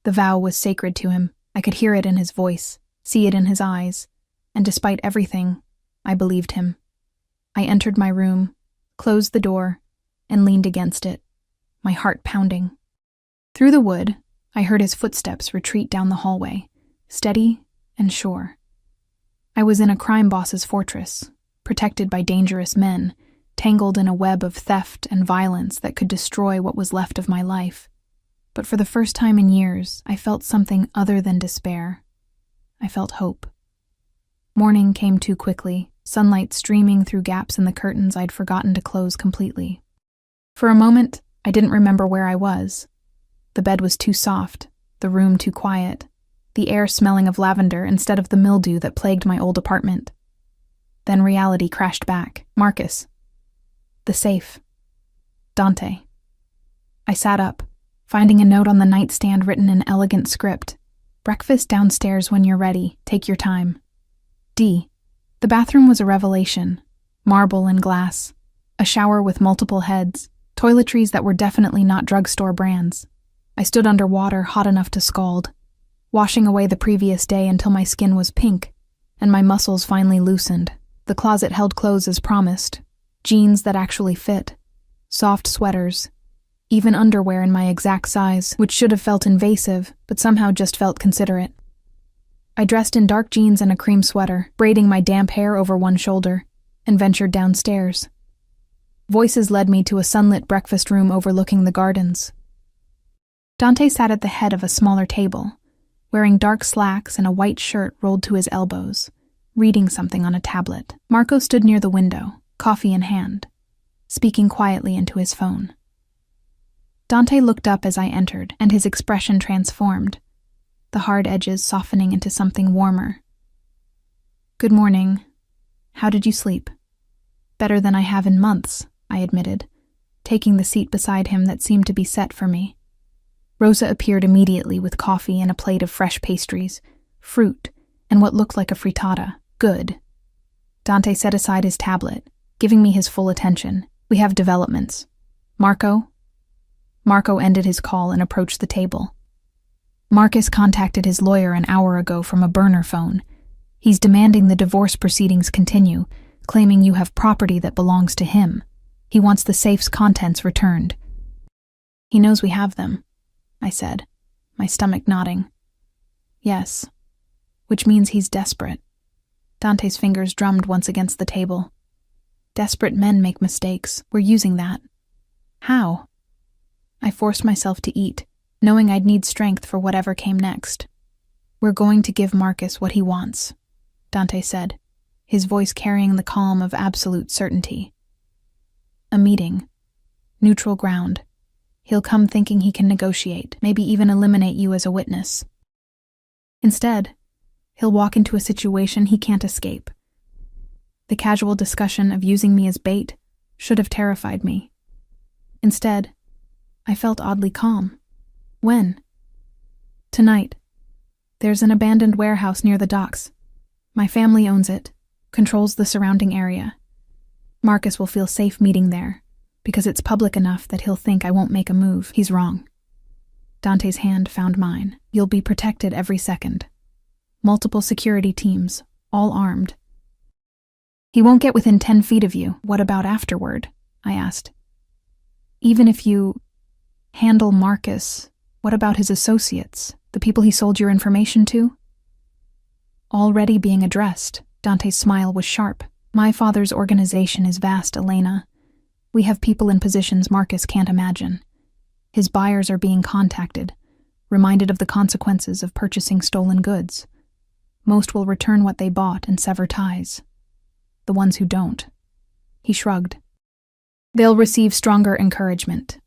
The vow was sacred to him. I could hear it in his voice, see it in his eyes, and despite everything, I believed him. I entered my room, closed the door, and leaned against it, my heart pounding. Through the wood, I heard his footsteps retreat down the hallway, steady and sure. I was in a crime boss's fortress, protected by dangerous men, tangled in a web of theft and violence that could destroy what was left of my life. But for the first time in years, I felt something other than despair. I felt hope. Morning came too quickly, sunlight streaming through gaps in the curtains I'd forgotten to close completely. For a moment, I didn't remember where I was. The bed was too soft, the room too quiet, the air smelling of lavender instead of the mildew that plagued my old apartment. Then reality crashed back. Marcus. The safe. Dante. I sat up, finding a note on the nightstand written in elegant script. Breakfast downstairs when you're ready. Take your time. D. The bathroom was a revelation. Marble and glass. A shower with multiple heads. Toiletries that were definitely not drugstore brands. I stood underwater, hot enough to scald, washing away the previous day until my skin was pink, and my muscles finally loosened. The closet held clothes as promised. Jeans that actually fit. Soft sweaters. Even underwear in my exact size, which should have felt invasive, but somehow just felt considerate. I dressed in dark jeans and a cream sweater, braiding my damp hair over one shoulder, and ventured downstairs. Voices led me to a sunlit breakfast room overlooking the gardens. Dante sat at the head of a smaller table, wearing dark slacks and a white shirt rolled to his elbows, reading something on a tablet. Marco stood near the window, coffee in hand, speaking quietly into his phone. Dante looked up as I entered, and his expression transformed, the hard edges softening into something warmer. Good morning. How did you sleep? Better than I have in months, I admitted, taking the seat beside him that seemed to be set for me. Rosa appeared immediately with coffee and a plate of fresh pastries, fruit, and what looked like a frittata. Good. Dante set aside his tablet, giving me his full attention. We have developments. Marco? Marco ended his call and approached the table. Marcus contacted his lawyer an hour ago from a burner phone. He's demanding the divorce proceedings continue, claiming you have property that belongs to him. He wants the safe's contents returned. He knows we have them, I said, my stomach nodding. Yes, which means he's desperate. Dante's fingers drummed once against the table. Desperate men make mistakes. We're using that. How? I forced myself to eat, knowing I'd need strength for whatever came next. We're going to give Marcus what he wants, Dante said, his voice carrying the calm of absolute certainty. A meeting. Neutral ground. He'll come thinking he can negotiate, maybe even eliminate you as a witness. Instead, he'll walk into a situation he can't escape. The casual discussion of using me as bait should have terrified me. Instead, I felt oddly calm. When? Tonight. There's an abandoned warehouse near the docks. My family owns it, controls the surrounding area. Marcus will feel safe meeting there, because it's public enough that he'll think I won't make a move. He's wrong. Dante's hand found mine. You'll be protected every second. Multiple security teams, all armed. He won't get within 10 feet of you. What about afterward? I asked. Even if you handle Marcus, what about his associates, the people he sold your information to? Already being addressed, Dante's smile was sharp. My father's organization is vast, Elena. We have people in positions Marcus can't imagine. His buyers are being contacted, reminded of the consequences of purchasing stolen goods. Most will return what they bought and sever ties. The ones who don't. He shrugged. They'll receive stronger encouragement.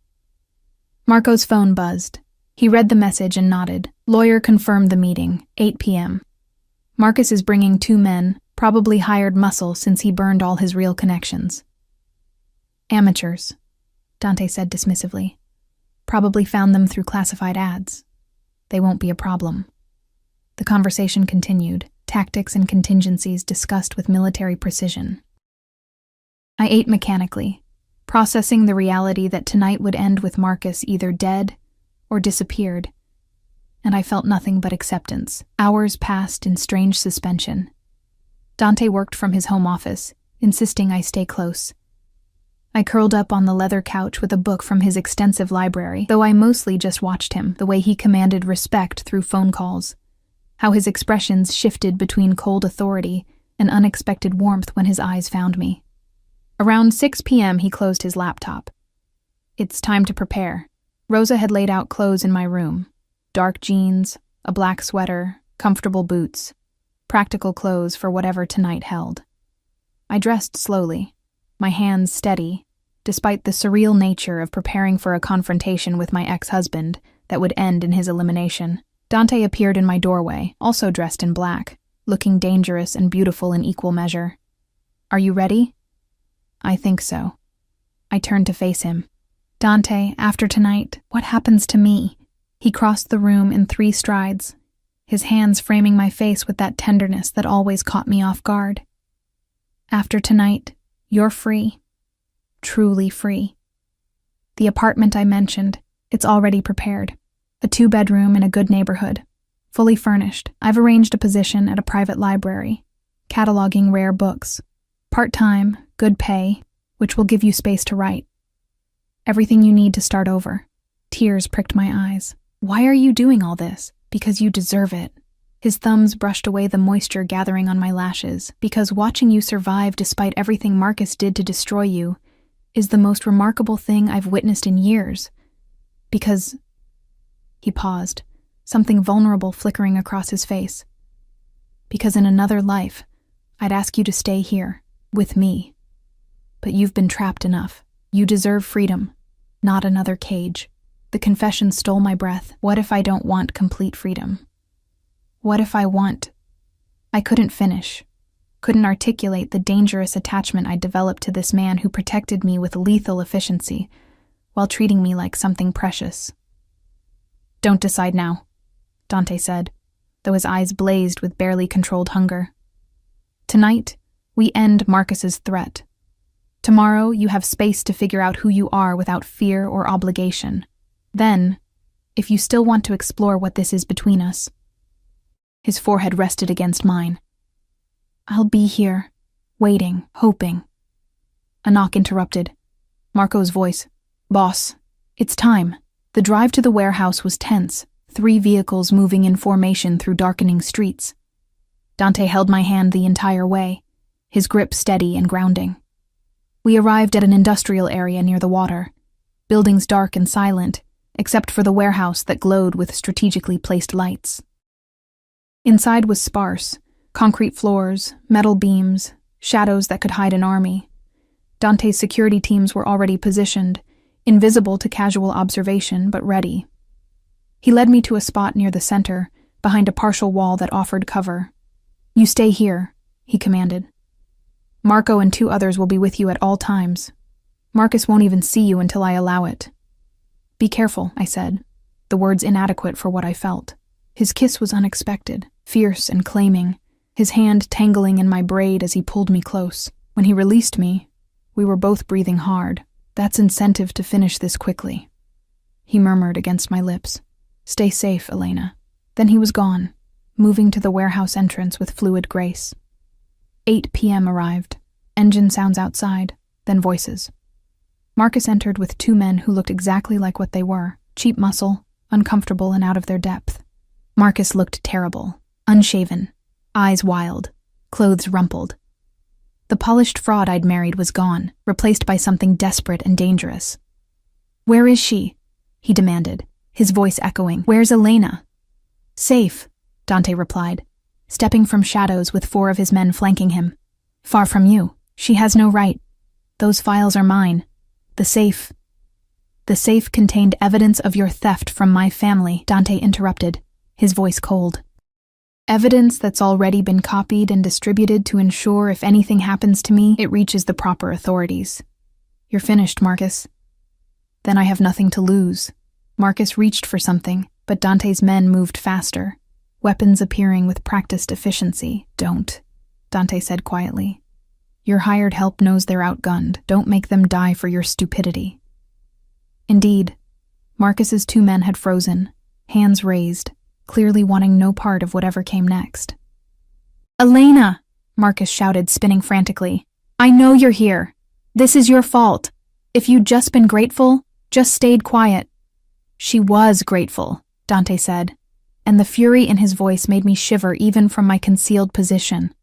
Marco's phone buzzed. He read the message and nodded. Lawyer confirmed the meeting, 8 p.m. Marcus is bringing 2 men, probably hired muscle since he burned all his real connections. Amateurs, Dante said dismissively. Probably found them through classified ads. They won't be a problem. The conversation continued, tactics and contingencies discussed with military precision. I ate mechanically, processing the reality that tonight would end with Marcus either dead or disappeared, and I felt nothing but acceptance. Hours passed in strange suspension. Dante worked from his home office, insisting I stay close. I curled up on the leather couch with a book from his extensive library, though I mostly just watched him, the way he commanded respect through phone calls, how his expressions shifted between cold authority and unexpected warmth when his eyes found me. Around 6 p.m. he closed his laptop. It's time to prepare. Rosa had laid out clothes in my room. Dark jeans, a black sweater, comfortable boots. Practical clothes for whatever tonight held. I dressed slowly, my hands steady, despite the surreal nature of preparing for a confrontation with my ex-husband that would end in his elimination. Dante appeared in my doorway, also dressed in black, looking dangerous and beautiful in equal measure. Are you ready? I think so. I turned to face him. Dante, after tonight, what happens to me? He crossed the room in 3 strides, his hands framing my face with that tenderness that always caught me off guard. After tonight, you're free. Truly free. The apartment I mentioned, it's already prepared. A 2-bedroom in a good neighborhood. Fully furnished. I've arranged a position at a private library, cataloging rare books. Part-time, good pay, which will give you space to write. Everything you need to start over. Tears pricked my eyes. Why are you doing all this? Because you deserve it. His thumbs brushed away the moisture gathering on my lashes, because watching you survive despite everything Marcus did to destroy you is the most remarkable thing I've witnessed in years. Because... He paused, something vulnerable flickering across his face. Because in another life, I'd ask you to stay here, with me. But you've been trapped enough. You deserve freedom, not another cage. The confession stole my breath. What if I don't want complete freedom? What if I want... I couldn't finish. Couldn't articulate the dangerous attachment I'd developed to this man who protected me with lethal efficiency, while treating me like something precious. Don't decide now, Dante said, though his eyes blazed with barely controlled hunger. Tonight, we end Marcus's threat. Tomorrow, you have space to figure out who you are without fear or obligation. Then, if you still want to explore what this is between us. His forehead rested against mine. I'll be here, waiting, hoping. A knock interrupted. Marco's voice. Boss, it's time. The drive to the warehouse was tense, 3 vehicles moving in formation through darkening streets. Dante held my hand the entire way, his grip steady and grounding. We arrived at an industrial area near the water, buildings dark and silent, except for the warehouse that glowed with strategically placed lights. Inside was sparse, concrete floors, metal beams, shadows that could hide an army. Dante's security teams were already positioned, invisible to casual observation, but ready. He led me to a spot near the center, behind a partial wall that offered cover. You stay here, he commanded. Marco and 2 others will be with you at all times. Marcus won't even see you until I allow it. Be careful, I said, the words inadequate for what I felt. His kiss was unexpected, fierce and claiming, his hand tangling in my braid as he pulled me close. When he released me, we were both breathing hard. That's incentive to finish this quickly. He murmured against my lips. Stay safe, Elena. Then he was gone, moving to the warehouse entrance with fluid grace. 8 p.m. arrived. Engine sounds outside, then voices. Marcus entered with 2 men who looked exactly like what they were, cheap muscle, uncomfortable and out of their depth. Marcus looked terrible, unshaven, eyes wild, clothes rumpled. The polished fraud I'd married was gone, replaced by something desperate and dangerous. Where is she? He demanded, his voice echoing. Where's Elena? Safe, Dante replied, stepping from shadows with 4 of his men flanking him. Far from you. She has no right. Those files are mine. The safe contained evidence of your theft from my family, Dante interrupted, his voice cold. Evidence that's already been copied and distributed to ensure if anything happens to me, it reaches the proper authorities. You're finished, Marcus. Then I have nothing to lose. Marcus reached for something, but Dante's men moved faster, weapons appearing with practiced efficiency. Don't, Dante said quietly. Your hired help knows they're outgunned. Don't make them die for your stupidity. Indeed, Marcus's 2 men had frozen, hands raised, clearly wanting no part of whatever came next. Elena, Marcus shouted, spinning frantically. I know you're here. This is your fault. If you'd just been grateful, just stayed quiet. She was grateful, Dante said, and the fury in his voice made me shiver even from my concealed position.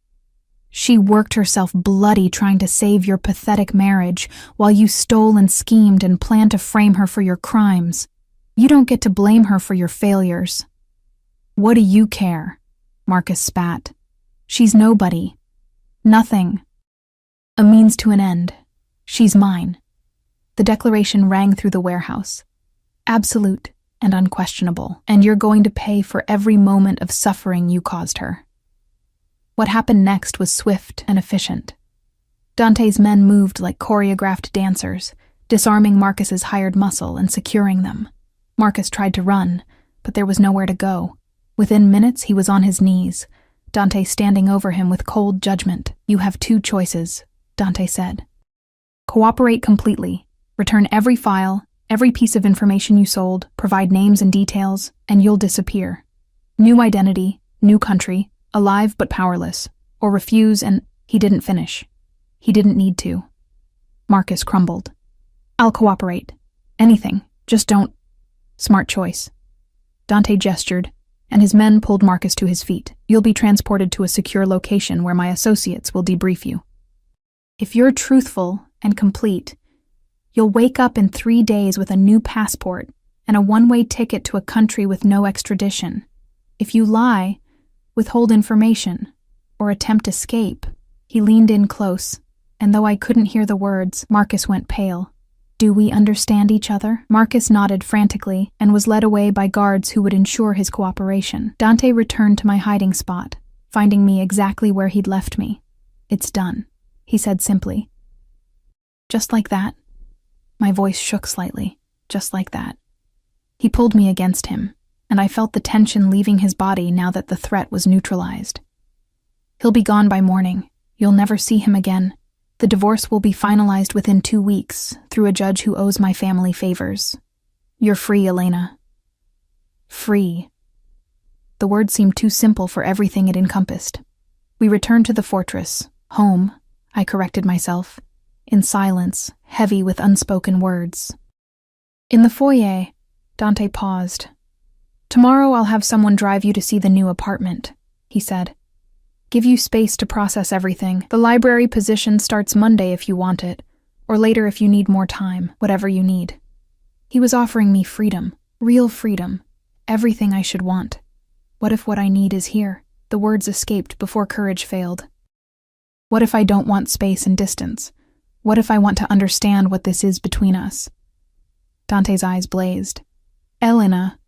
She worked herself bloody trying to save your pathetic marriage while you stole and schemed and planned to frame her for your crimes. You don't get to blame her for your failures. What do you care? Marcus spat. She's nobody. Nothing. A means to an end. She's mine. The declaration rang through the warehouse. Absolute and unquestionable, and you're going to pay for every moment of suffering you caused her. What happened next was swift and efficient. Dante's men moved like choreographed dancers, disarming Marcus's hired muscle and securing them. Marcus tried to run, but there was nowhere to go. Within minutes, he was on his knees, Dante standing over him with cold judgment. You have 2 choices, Dante said. Cooperate completely. Return every file, every piece of information you sold, provide names and details, and you'll disappear. New identity, new country, alive but powerless, or refuse and— He didn't finish. He didn't need to. Marcus crumbled. I'll cooperate. Anything. Just don't— Smart choice. Dante gestured, and his men pulled Marcus to his feet. You'll be transported to a secure location where my associates will debrief you. If you're truthful and complete, you'll wake up in 3 days with a new passport and a one-way ticket to a country with no extradition. If you lie, withhold information, or attempt escape— He leaned in close, and though I couldn't hear the words, Marcus went pale. Do we understand each other? Marcus nodded frantically and was led away by guards who would ensure his cooperation. Dante returned to my hiding spot, finding me exactly where he'd left me. It's done, he said simply. Just like that. My voice shook slightly, just like that. He pulled me against him, and I felt the tension leaving his body now that the threat was neutralized. He'll be gone by morning. You'll never see him again. The divorce will be finalized within 2 weeks through a judge who owes my family favors. You're free, Elena. Free. The word seemed too simple for everything it encompassed. We returned to the fortress. Home, I corrected myself, in silence, heavy with unspoken words. In the foyer, Dante paused. Tomorrow I'll have someone drive you to see the new apartment, he said. Give you space to process everything. The library position starts Monday if you want it, or later if you need more time, whatever you need. He was offering me freedom, real freedom, everything I should want. What if what I need is here? The words escaped before courage failed. What if I don't want space and distance? What if I want to understand what this is between us? Dante's eyes blazed. Elena.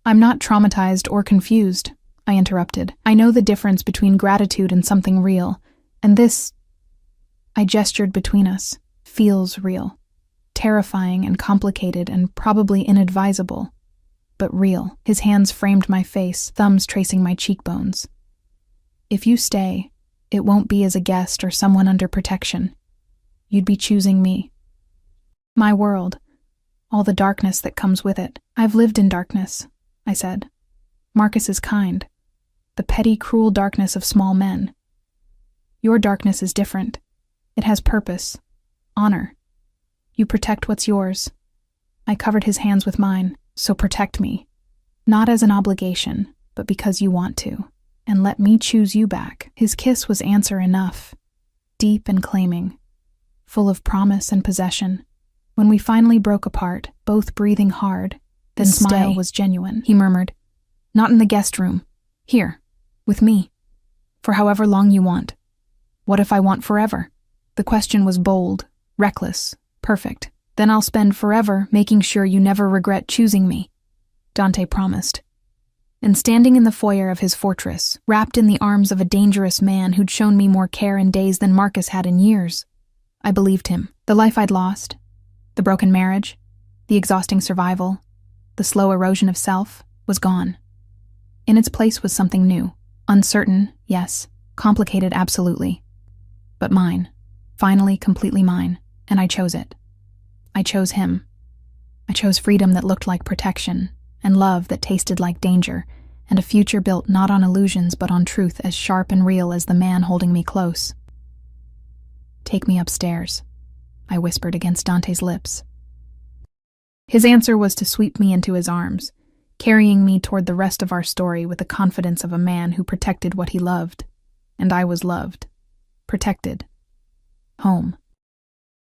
I'm not traumatized or confused, I interrupted. I know the difference between gratitude and something real, and this— I gestured between us— feels real. Terrifying and complicated and probably inadvisable, but real. His hands framed my face, thumbs tracing my cheekbones. If you stay, it won't be as a guest or someone under protection. You'd be choosing me. My world. All the darkness that comes with it. I've lived in darkness, I said. Marcus is kind. The petty, cruel darkness of small men. Your darkness is different. It has purpose. Honor. You protect what's yours. I covered his hands with mine, so protect me. Not as an obligation, but because you want to. And let me choose you back. His kiss was answer enough. Deep and claiming. Full of promise and possession. When we finally broke apart, both breathing hard, the smile was genuine. He murmured, "Not in the guest room. Here, with me. For however long you want. What if I want forever?" The question was bold, reckless, perfect. "Then I'll spend forever making sure you never regret choosing me," Dante promised. And standing in the foyer of his fortress, wrapped in the arms of a dangerous man who'd shown me more care in days than Marcus had in years, I believed him. The life I'd lost, the broken marriage, the exhausting survival, the slow erosion of self, was gone. In its place was something new. Uncertain, yes. Complicated, absolutely. But mine. Finally, completely mine. And I chose it. I chose him. I chose freedom that looked like protection, and love that tasted like danger, and a future built not on illusions but on truth as sharp and real as the man holding me close. "Take me upstairs," I whispered against Dante's lips. His answer was to sweep me into his arms, carrying me toward the rest of our story with the confidence of a man who protected what he loved. And I was loved. Protected. Home.